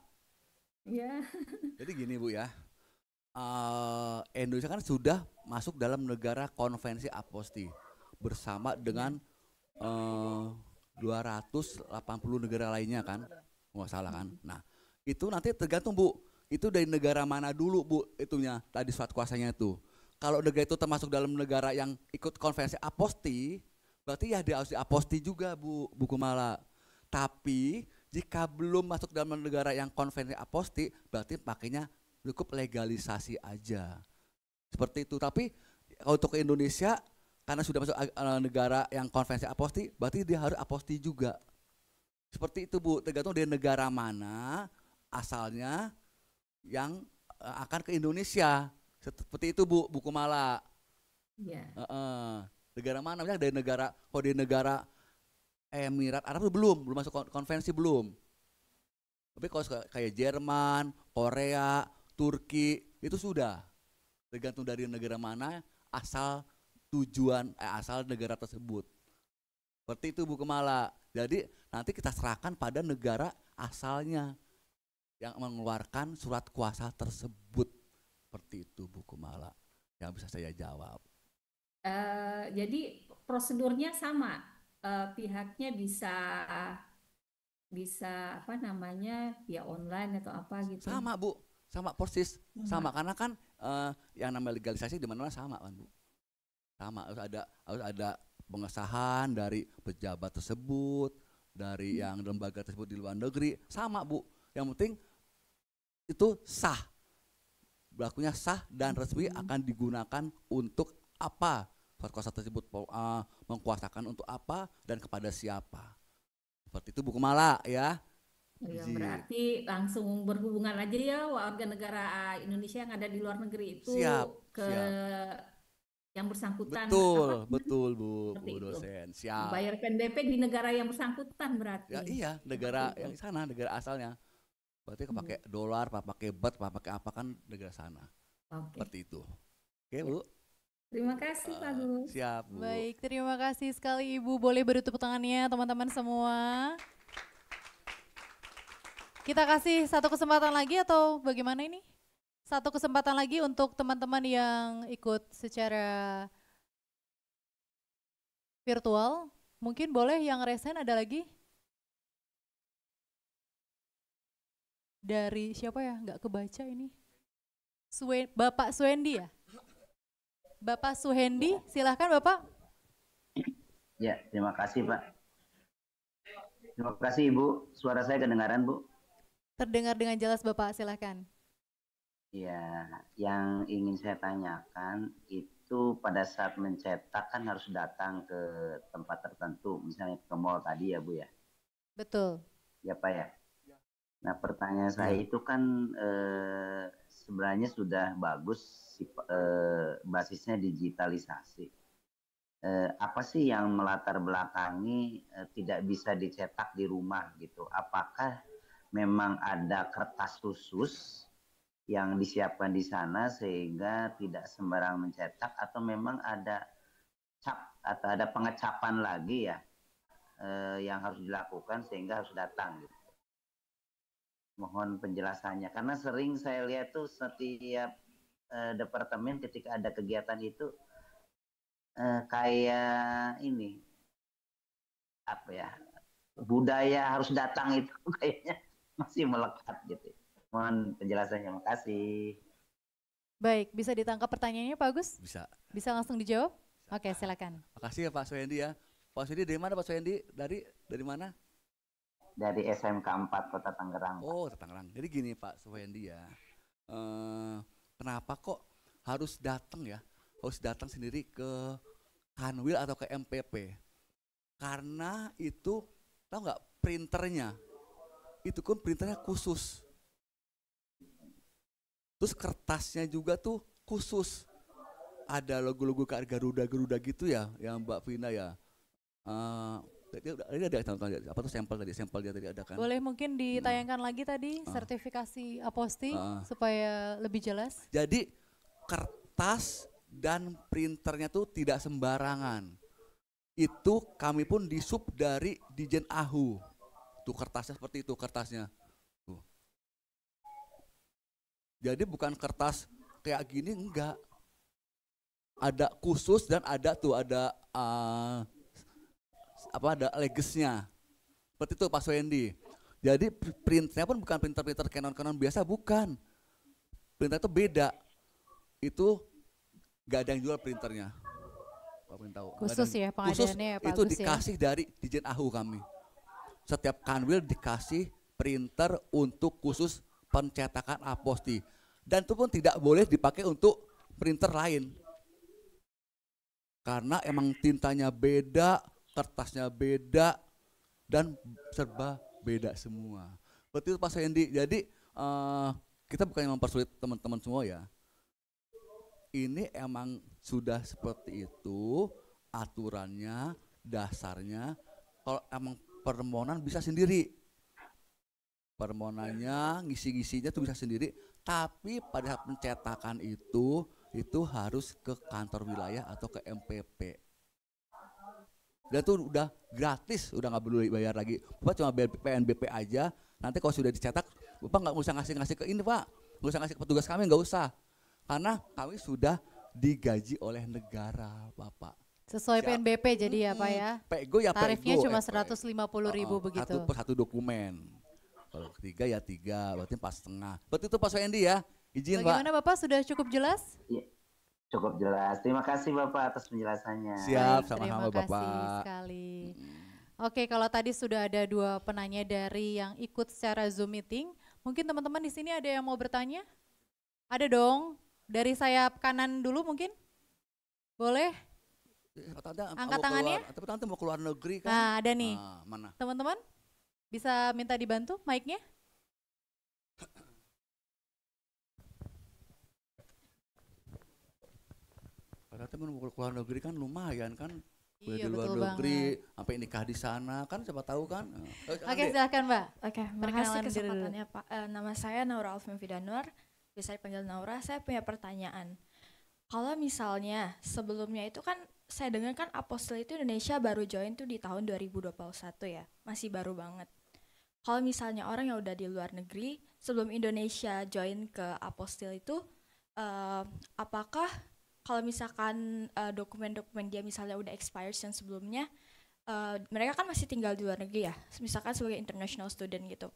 Iya. Jadi gini Bu ya, Indonesia kan sudah masuk dalam negara konvensi aposti bersama dengan 280 negara lainnya kan, nggak salah kan. Nah itu nanti tergantung Bu, itu dari negara mana dulu Bu itunya tadi surat kuasanya itu. Kalau negara itu termasuk dalam negara yang ikut konvensi aposti, berarti ya dia harus aposti juga Bu Kumala. Tapi jika belum masuk dalam negara yang konvensi aposti, berarti pakainya cukup legalisasi aja. Seperti itu. Tapi untuk ke Indonesia karena sudah masuk negara yang konvensi aposti, berarti dia harus aposti juga. Seperti itu Bu, tergantung dari negara mana asalnya yang akan ke Indonesia. Seperti itu Bu Kumala. Iya. Negara mana? Misalnya dari negara, kalau di negara Emirat Arab itu belum masuk konvensi belum. Tapi kalau kayak Jerman, Korea, Turki itu sudah. Tergantung dari negara mana asal tujuan asal negara tersebut. Seperti itu Bu Kumala. Jadi nanti kita serahkan pada negara asalnya yang mengeluarkan surat kuasa tersebut. Seperti itu Bu Kumala yang bisa saya jawab. Jadi prosedurnya sama, pihaknya bisa apa namanya via online atau apa gitu. Sama Bu, sama persis, sama karena kan yang namanya legalisasi di mana-mana sama kan Bu. Sama harus ada pengesahan dari pejabat tersebut, dari yang lembaga tersebut di luar negeri, sama Bu. Yang penting itu sah, berlakunya sah dan resmi akan digunakan untuk apa, surat kuasa tersebut mengkuasakan untuk apa dan kepada siapa. Seperti itu Bu Kumala ya. Ya, berarti langsung berhubungan aja ya warga negara Indonesia yang ada di luar negeri itu siap. yang bersangkutan. Betul Bu dosen. Siap. Bayar PNBP di negara yang bersangkutan berarti. Ya iya, negara yang sana, negara asalnya. Berarti pakai dolar, pakai bat, pakai apa kan negara sana. Seperti itu. Oke Bu. Terima kasih Pak Gus. Siap Bu. Baik, terima kasih sekali Ibu. Boleh beri tepuk tangannya teman-teman semua. Kita kasih satu kesempatan lagi atau bagaimana ini? Satu kesempatan lagi untuk teman-teman yang ikut secara virtual. Mungkin boleh yang resen ada lagi? Dari siapa ya? Nggak kebaca ini. Bapak Suhendi ya? Bapak Suhendi, silahkan Bapak. Ya, terima kasih Pak. Terima kasih Ibu. Suara saya kedengaran Bu? Terdengar dengan jelas Bapak, silahkan. Ya, yang ingin saya tanyakan itu pada saat mencetak kan harus datang ke tempat tertentu, misalnya ke mall tadi ya Bu ya. Betul. Ya Pak ya. Nah pertanyaan saya Ya. itu kan sebenarnya sudah bagus basisnya digitalisasi. Apa sih yang melatar belakangi tidak bisa dicetak di rumah gitu? Apakah memang ada kertas khusus yang disiapkan di sana sehingga tidak sembarang mencetak atau memang ada cap atau ada pengecapan lagi ya yang harus dilakukan sehingga harus datang gitu. Mohon penjelasannya karena sering saya lihat tuh setiap departemen ketika ada kegiatan itu kayak ini apa ya budaya harus datang itu kayaknya masih melekat gitu. Mohon penjelasannya, makasih. Baik, bisa ditangkap pertanyaannya Pak Agus? Bisa. Bisa langsung dijawab? Oke, silakan. Makasih ya Pak Soendi ya. Pak Soendi dari mana Pak Soendi? Dari mana? Dari SMK 4 Kota Tangerang. Oh, Tangerang. Jadi gini Pak Soendi ya. Kenapa kok harus datang ya? Harus datang sendiri ke Kanwil atau ke MPP? Karena itu tahu nggak printernya? Itu kan printernya khusus. Terus kertasnya juga tuh khusus. Ada logo-logo kayak Garuda-Garuda gitu ya, yang Mbak Vina ya. Ini ada apa tuh sampel dia tadi ada kan? Boleh mungkin ditayangkan lagi tadi sertifikasi aposti supaya lebih jelas. Jadi kertas dan printernya tuh tidak sembarangan. Itu kami pun disub dari Dijen AHU. Tuh kertasnya seperti itu kertasnya. Tuh. Jadi bukan kertas kayak gini, enggak. Ada khusus dan ada ada legesnya. Seperti itu Pak Soendi. Jadi printnya pun bukan printer Canon biasa, bukan. Printer itu beda. Itu enggak ada yang jual printernya. Khusus ya pengadaannya ya Pak itu Agus dikasih dari Dijen AHU kami. Setiap kanwil dikasih printer untuk khusus pencetakan aposti. Dan itu pun tidak boleh dipakai untuk printer lain. Karena emang tintanya beda, kertasnya beda, dan serba beda semua. Seperti itu Pak Soendi. Jadi kita bukannya mempersulit teman-teman semua ya. Ini emang sudah seperti itu aturannya, dasarnya. Kalau emang permohonan bisa sendiri. Permohonannya, ngisi-ngisinya tuh bisa sendiri. Tapi pada saat pencetakan itu harus ke kantor wilayah atau ke MPP. Dan itu udah gratis, udah nggak perlu bayar lagi. Bapak cuma bayar PNBP aja. Nanti kalau sudah dicetak, Bapak nggak usah ngasih ke ini Pak, nggak usah ngasih ke petugas kami, nggak usah. Karena kami sudah digaji oleh negara, Bapak. Sesuai PNBP jadi ya Pak ya. PEGO ya tarifnya PEGO, cuma 150.000 begitu. Satu dokumen. Kalau ketiga ya 3, berarti 4,5. Berarti itu Pak Soendi ya. Izin Bagaimana Pak. Bapak sudah cukup jelas? Ya, cukup jelas. Terima kasih Bapak atas penjelasannya. Siap, Baik, sama-sama Bapak. Terima kasih sekali. Oke, kalau tadi sudah ada 2 penanya dari yang ikut secara Zoom meeting, mungkin teman-teman di sini ada yang mau bertanya? Ada dong. Dari sayap kanan dulu mungkin? Boleh? Angkat tangannya. Tapi tante mau keluar negeri kan? Nah, ada nih. Mana? Teman-teman bisa minta dibantu mic-nya? Ternyata mau keluar negeri kan lumayan kan? Iya, di luar betul negeri, sampai nikah di sana kan siapa tahu kan? Oke, silakan Mbak. Oke, makasih kesempatannya Pak. Nama saya Naura Alvin Fidanur, bisa dipanggil Naura. Saya punya pertanyaan. Kalau misalnya sebelumnya itu kan saya dengar kan Apostle itu Indonesia baru join tuh di tahun 2021 ya, masih baru banget. Kalau misalnya orang yang udah di luar negeri sebelum Indonesia join ke Apostle itu, apakah kalau misalkan dokumen-dokumen dia misalnya udah expired yang sebelumnya, mereka kan masih tinggal di luar negeri ya, misalkan sebagai international student gitu.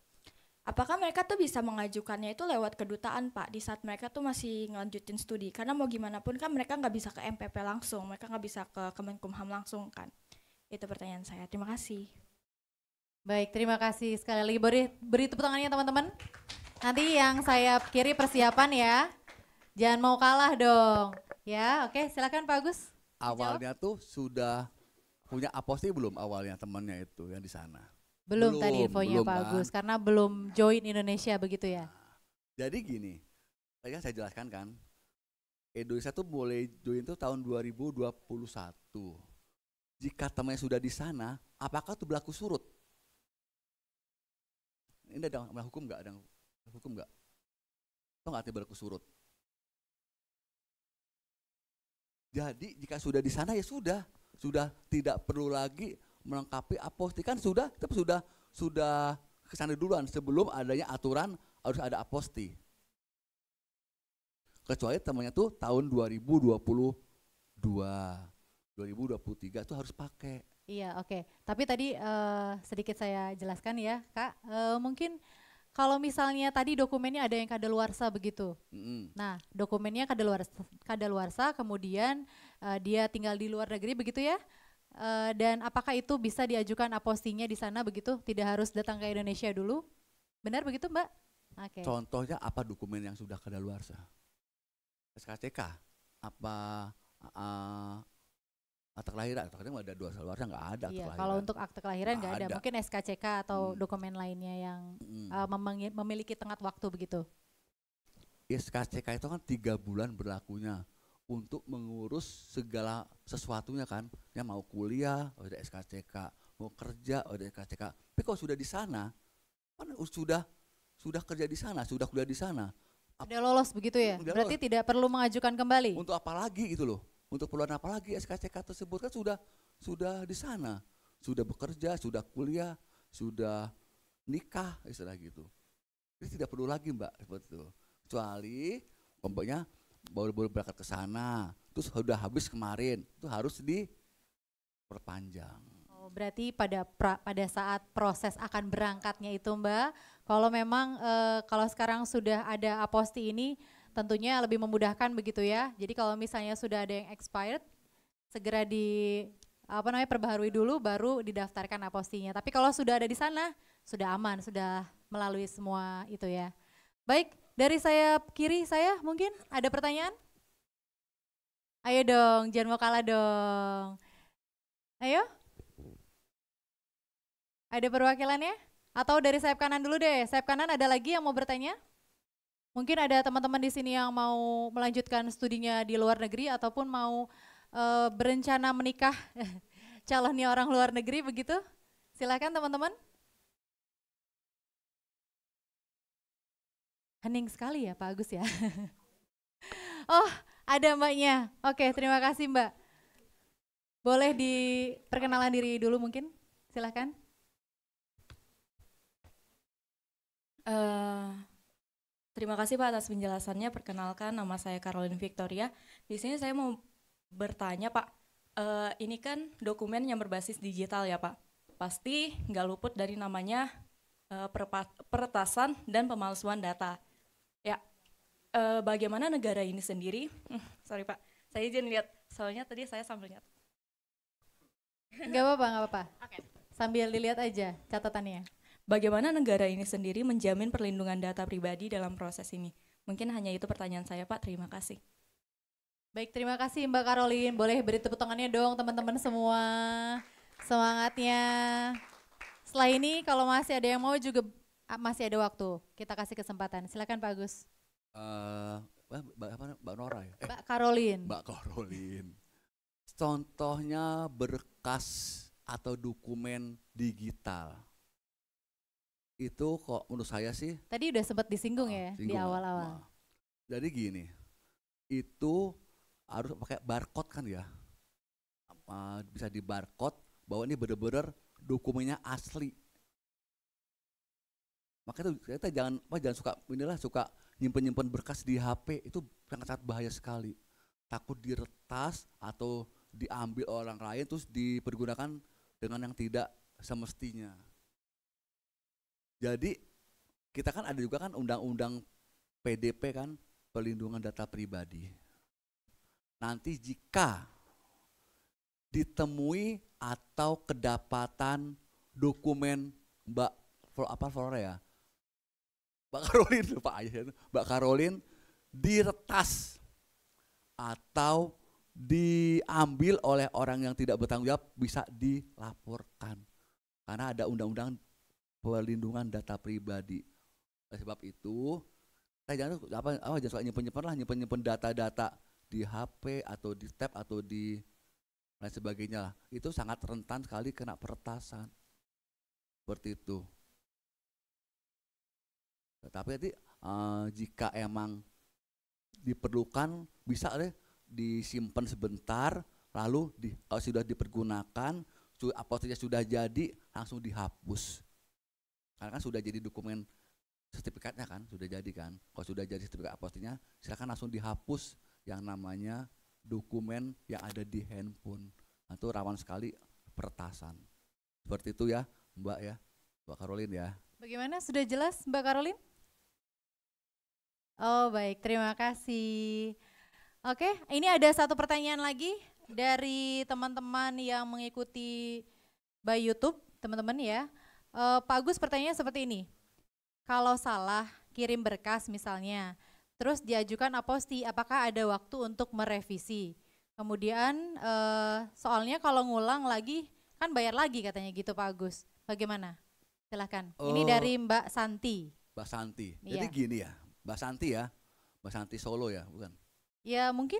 Apakah mereka tuh bisa mengajukannya itu lewat kedutaan Pak, di saat mereka tuh masih ngelanjutin studi? Karena mau gimana pun kan mereka nggak bisa ke MPP langsung, mereka nggak bisa ke Kemenkumham langsung kan. Itu pertanyaan saya, terima kasih. Baik, terima kasih sekali lagi. Beri tepuk tangannya teman-teman. Nanti yang sayap kiri persiapan ya. Jangan mau kalah dong. Ya, oke, silakan Pak Agus. Awalnya tuh sudah punya aposti belum awalnya temannya itu yang di sana? Belum tadi infonya belum Pak kan? Agus, karena belum join Indonesia begitu ya. Jadi gini, saya jelaskan kan, Indonesia tuh mulai join tuh tahun 2021. Jika temannya sudah di sana, apakah itu berlaku surut? Ini ada hukum nggak? Ada hukum nggak? Itu nggak artinya berlaku surut. Jadi jika sudah di sana ya sudah tidak perlu lagi melengkapi aposti kan sudah kesana duluan sebelum adanya aturan harus ada aposti. Kecuali temannya tuh tahun 2022, 2023 tuh harus pakai. Iya, oke. Tapi tadi sedikit saya jelaskan ya, Kak. Mungkin kalau misalnya tadi dokumennya ada yang kadaluarsa begitu. Nah, dokumennya kadaluarsa, kemudian dia tinggal di luar negeri begitu ya. Dan apakah itu bisa diajukan apostinya di sana begitu? Tidak harus datang ke Indonesia dulu? Benar begitu, Mbak? Oke. Contohnya apa dokumen yang sudah kadaluarsa? SKCK? Apa akte kelahiran? Akte kelahiran ada dua kadaluarsa, nggak ada akte Iya, kelahiran. kalau untuk akte kelahiran nggak ada. ada. Mungkin SKCK atau dokumen lainnya yang memiliki tenggat waktu begitu. SKCK itu kan 3 bulan berlakunya untuk mengurus segala sesuatunya kan. Ya mau kuliah, ada SKCK, mau kerja, ada SKCK. Tapi kalau sudah di sana, kan sudah kerja di sana, sudah kuliah di sana. Udah lolos begitu ya? Udah Berarti lolos. tidak perlu mengajukan kembali? Untuk apa lagi gitu loh? Untuk keperluan apa lagi SKCK tersebut kan sudah di sana, sudah bekerja, sudah kuliah, sudah nikah istilah gitu. Jadi tidak perlu lagi Mbak seperti itu. Kecuali pokoknya baru berangkat ke sana, terus sudah habis kemarin, itu harus diperpanjang. Oh, berarti pada saat proses akan berangkatnya itu Mbak, kalau memang kalau sekarang sudah ada aposti ini tentunya lebih memudahkan begitu ya. Jadi kalau misalnya sudah ada yang expired, segera perbaharui dulu baru didaftarkan apostinya. Tapi kalau sudah ada di sana, sudah aman, sudah melalui semua itu ya. Baik, dari sayap kiri saya mungkin ada pertanyaan? Ayo dong, jangan mau kalah dong. Ayo. Ada perwakilannya? Atau dari sayap kanan dulu deh. Sayap kanan ada lagi yang mau bertanya? Mungkin ada teman-teman di sini yang mau melanjutkan studinya di luar negeri ataupun mau berencana menikah calonnya orang luar negeri begitu? Silakan teman-teman. Hening sekali ya Pak Agus ya. Oh, ada Mbaknya. Oke, terima kasih Mbak. Boleh diperkenalan diri dulu mungkin? Silakan. Terima kasih Pak atas penjelasannya. Perkenalkan, nama saya Caroline Victoria. Di sini saya mau bertanya Pak, ini kan dokumen yang berbasis digital ya Pak. Pasti nggak luput dari namanya peretasan dan pemalsuan data. Ya, bagaimana negara ini sendiri? Sorry Pak, saya izin lihat. Soalnya tadi saya sambil lihat. Nggak apa-apa. Okay. Sambil dilihat aja catatannya. Bagaimana negara ini sendiri menjamin perlindungan data pribadi dalam proses ini? Mungkin hanya itu pertanyaan saya Pak, terima kasih. Baik, terima kasih Mbak Caroline. Boleh beri tepuk tangannya dong teman-teman semua. Semangatnya. Setelah ini kalau masih ada yang mau juga masih ada waktu. Kita kasih kesempatan. Silakan Pak Agus. Mbak Nora ya? Mbak Caroline. Mbak Caroline. Contohnya berkas atau dokumen digital. Itu kok menurut saya sih. Tadi udah sempat disinggung ya di awal-awal. Jadi gini, itu harus pakai barcode kan ya. Bisa di barcode bahwa ini benar-benar dokumennya asli. Makanya kita jangan suka nyimpen berkas di HP, itu sangat bahaya sekali. Takut diretas atau diambil orang lain terus dipergunakan dengan yang tidak semestinya. Jadi kita kan ada juga kan undang-undang PDP kan, perlindungan data pribadi. Nanti jika ditemui atau kedapatan dokumen Flora ya, Mbak Karolin, Pak Ayah, Mbak Karolin diretas atau diambil oleh orang yang tidak bertanggung jawab, bisa dilaporkan. Karena ada undang-undang perlindungan data pribadi. Oleh sebab itu, jangan suka nyimpen data-data di HP atau di tab atau di lain sebagainya lah. Itu sangat rentan sekali kena peretasan. Seperti itu. Tetapi nanti jika emang diperlukan bisa deh disimpan sebentar, lalu kalau sudah dipergunakan, apostinya sudah jadi, langsung dihapus. Karena kan sudah jadi dokumen sertifikatnya kan, sudah jadi kan. Kalau sudah jadi sertifikat apostinya, silakan langsung dihapus yang namanya dokumen yang ada di handphone. Nah, itu rawan sekali peretasan. Seperti itu ya, Mbak ya, Mbak Karolin ya. Bagaimana? Sudah jelas Mbak Karolin? Oh baik, terima kasih. Oke, ini ada satu pertanyaan lagi dari teman-teman yang mengikuti by YouTube, teman-teman ya. Pak Agus pertanyaannya seperti ini. Kalau salah kirim berkas misalnya, terus diajukan aposti, apakah ada waktu untuk merevisi? Kemudian soalnya kalau ngulang lagi, kan bayar lagi katanya gitu Pak Agus. Bagaimana? Silahkan. Ini dari Mbak Santi. Mbak Santi. Iya. Jadi gini ya, Mbak Santi ya, Mbak Santi Solo ya, bukan? Ya mungkin.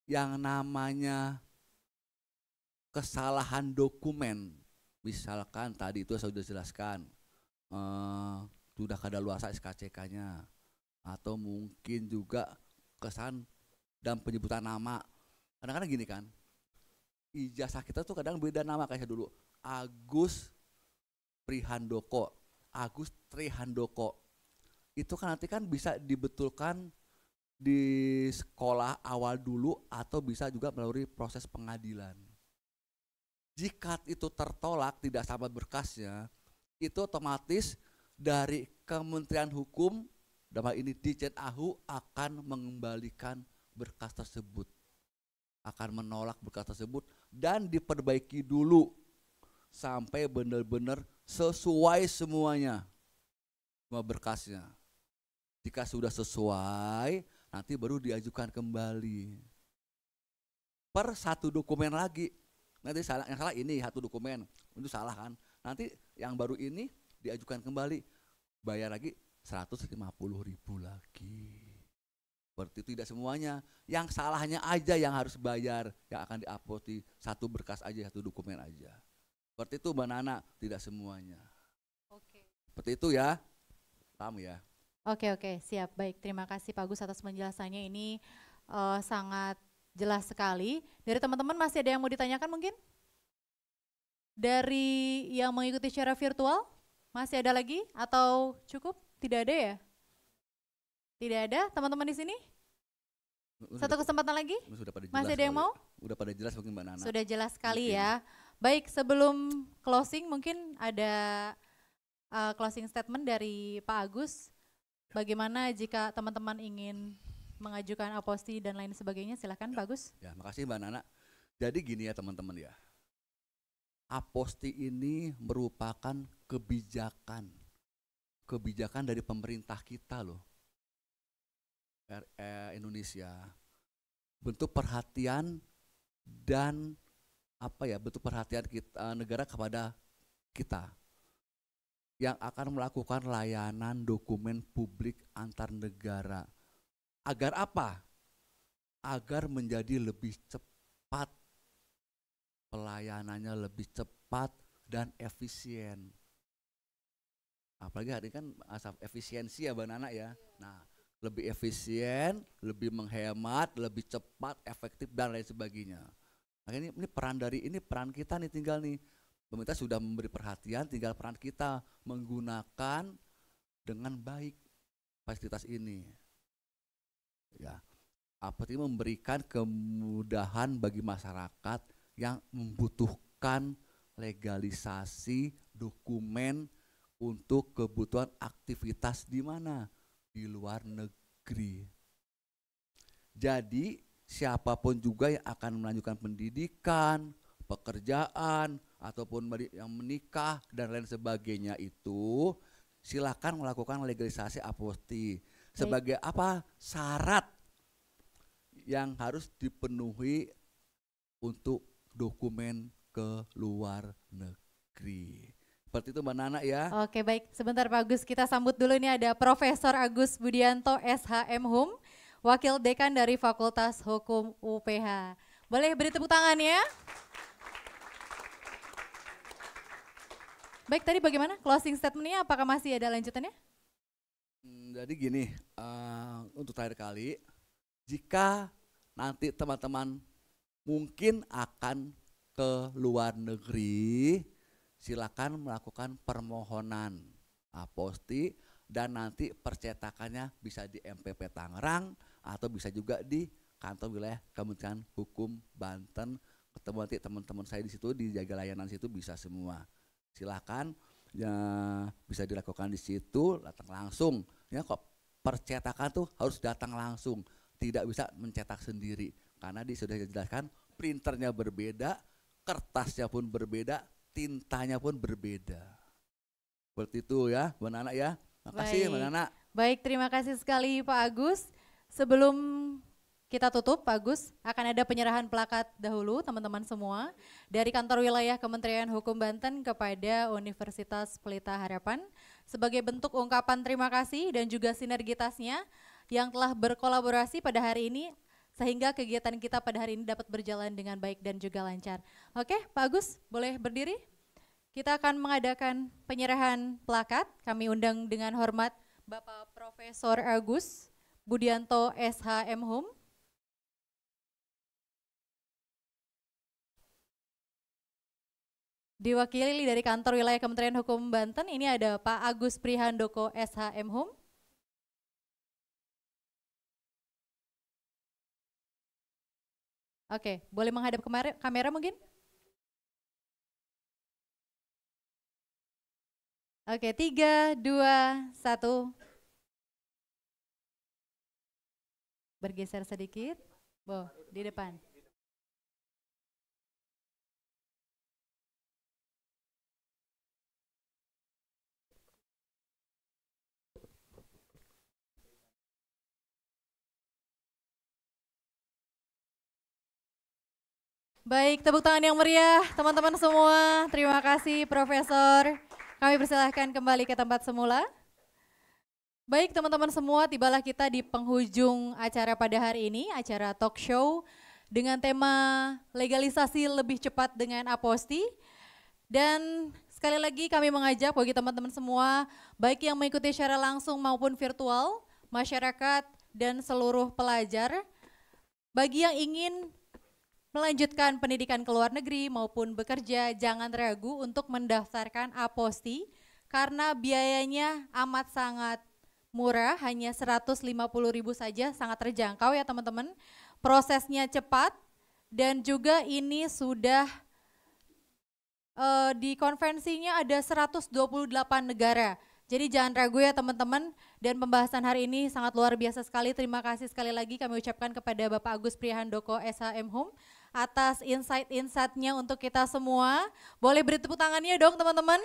Yang namanya kesalahan dokumen, misalkan tadi itu saya sudah jelaskan, sudah kadaluarsa SKCK-nya, atau mungkin juga kesalahan dan penyebutan nama. Kadang-kadang gini kan, ijazah kita tuh kadang beda nama, kayak dulu Agus Prihandoko, Agus Trihandoko. Itu kan nanti kan bisa dibetulkan di sekolah awal dulu atau bisa juga melalui proses pengadilan. Jika itu tertolak, tidak sama berkasnya, itu otomatis dari Kementerian Hukum, dalam ini Ditjen AHU akan mengembalikan berkas tersebut, akan menolak berkas tersebut dan diperbaiki dulu sampai benar-benar sesuai semuanya, semua berkasnya. Jika sudah sesuai, nanti baru diajukan kembali per satu dokumen lagi. Nanti salah, yang salah ini satu dokumen, itu salah kan. Nanti yang baru ini diajukan kembali, bayar lagi 150.000 lagi. Seperti itu, tidak semuanya. Yang salahnya aja yang harus bayar, yang akan diaposti satu berkas aja, satu dokumen aja. Seperti itu Mbak Nana, tidak semuanya. Oke. Seperti itu ya, paham ya? Oke, siap. Baik, terima kasih Pak Agus atas penjelasannya. Ini sangat jelas sekali. Dari teman-teman masih ada yang mau ditanyakan mungkin? Dari yang mengikuti secara virtual, masih ada lagi atau cukup? Tidak ada ya? Tidak ada teman-teman di sini? Satu kesempatan lagi? Masih ada yang mau? Udah pada jelas mungkin Mbak Nana. Sudah jelas sekali ya. Baik, sebelum closing mungkin ada closing statement dari Pak Agus. Bagaimana jika teman-teman ingin mengajukan aposti dan lain sebagainya, silakan Pak Agus. Ya, makasih Mbak Nana. Jadi gini ya teman-teman ya. Aposti ini merupakan kebijakan dari pemerintah kita loh. Indonesia. Bentuk perhatian dan bentuk perhatian kita, negara kepada kita yang akan melakukan layanan dokumen publik antar negara. Agar apa? Agar menjadi lebih cepat, pelayanannya lebih cepat dan efisien. Apalagi hari ini kan asal efisiensi ya Mbak Nana ya. Nah, lebih efisien, lebih menghemat, lebih cepat, efektif dan lain sebagainya. Nah, ini peran kita nih, tinggal nih. Pemerintah sudah memberi perhatian, tinggal peran kita menggunakan dengan baik fasilitas ini. Ya, aposti memberikan kemudahan bagi masyarakat yang membutuhkan legalisasi dokumen untuk kebutuhan aktivitas di mana? Di luar negeri. Jadi siapapun juga yang akan melanjutkan pendidikan, pekerjaan, ataupun yang menikah dan lain sebagainya itu silakan melakukan legalisasi aposti. Sebagai apa? Syarat yang harus dipenuhi untuk dokumen ke luar negeri. Seperti itu Mbak Nana ya. Oke baik, sebentar Pak Agus, kita sambut dulu ini ada Profesor Agus Budianto SHM Hum, Wakil Dekan dari Fakultas Hukum UPH. Boleh beri tepuk tangan ya. Baik, tadi bagaimana closing statement-nya, apakah masih ada lanjutannya? Jadi gini, untuk terakhir kali, jika nanti teman-teman mungkin akan ke luar negeri, silakan melakukan permohonan aposti dan nanti percetakannya bisa di MPP Tangerang atau bisa juga di kantor wilayah Kementerian Hukum Banten. Ketemu nanti teman-teman saya di situ di jaga layanan situ bisa semua. Silakan ya, bisa dilakukan di situ, datang langsung. Ya kok percetakan tuh harus datang langsung, tidak bisa mencetak sendiri karena sudah dijelaskan printernya berbeda, kertasnya pun berbeda, tintanya pun berbeda. Seperti itu ya Mbak Nana ya. Makasih Mbak Nana. Baik, terima kasih sekali Pak Agus. Sebelum kita tutup Pak Agus, akan ada penyerahan plakat dahulu teman-teman semua dari kantor wilayah Kementerian Hukum Banten kepada Universitas Pelita Harapan sebagai bentuk ungkapan terima kasih dan juga sinergitasnya yang telah berkolaborasi pada hari ini sehingga kegiatan kita pada hari ini dapat berjalan dengan baik dan juga lancar. Oke, Pak Agus boleh berdiri? Kita akan mengadakan penyerahan plakat. Kami undang dengan hormat Bapak Profesor Agus Budianto SHM Hum. Diwakili dari kantor wilayah Kementerian Hukum Banten, ini ada Pak Agus Prihandoko SHM Hum. Oke, boleh menghadap ke kamera mungkin? Oke, 3, 2, 1. Bergeser sedikit. Boh, di depan. Baik, tepuk tangan yang meriah teman-teman semua. Terima kasih Profesor. Kami persilahkan kembali ke tempat semula. Baik teman-teman semua, tibalah kita di penghujung acara pada hari ini, acara talk show dengan tema legalisasi lebih cepat dengan aposti. Dan sekali lagi kami mengajak bagi teman-teman semua, baik yang mengikuti secara langsung maupun virtual, masyarakat dan seluruh pelajar, bagi yang ingin melanjutkan pendidikan ke luar negeri maupun bekerja, jangan ragu untuk mendaftarkan aposti karena biayanya amat sangat murah, hanya 150.000 saja, sangat terjangkau ya teman-teman. Prosesnya cepat dan juga ini sudah di konvensinya ada 128 negara. Jadi jangan ragu ya teman-teman, dan pembahasan hari ini sangat luar biasa sekali. Terima kasih sekali lagi kami ucapkan kepada Bapak Agus Prihandoko SHM Hum atas insight-insightnya untuk kita semua. Boleh beri tepuk tangannya dong teman-teman.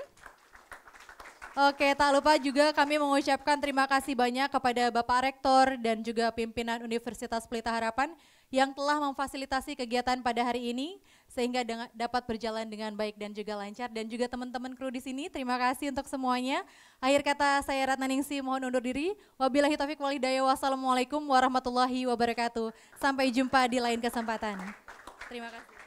Oke, tak lupa juga kami mengucapkan terima kasih banyak kepada Bapak Rektor dan juga pimpinan Universitas Pelita Harapan yang telah memfasilitasi kegiatan pada hari ini sehingga dapat berjalan dengan baik dan juga lancar, dan juga teman-teman kru di sini. Terima kasih untuk semuanya. Akhir kata saya Ratna Ningsi mohon undur diri. Wabillahi taufiq wal hidayah. Wassalamualaikum warahmatullahi wabarakatuh. Sampai jumpa di lain kesempatan. Terima kasih.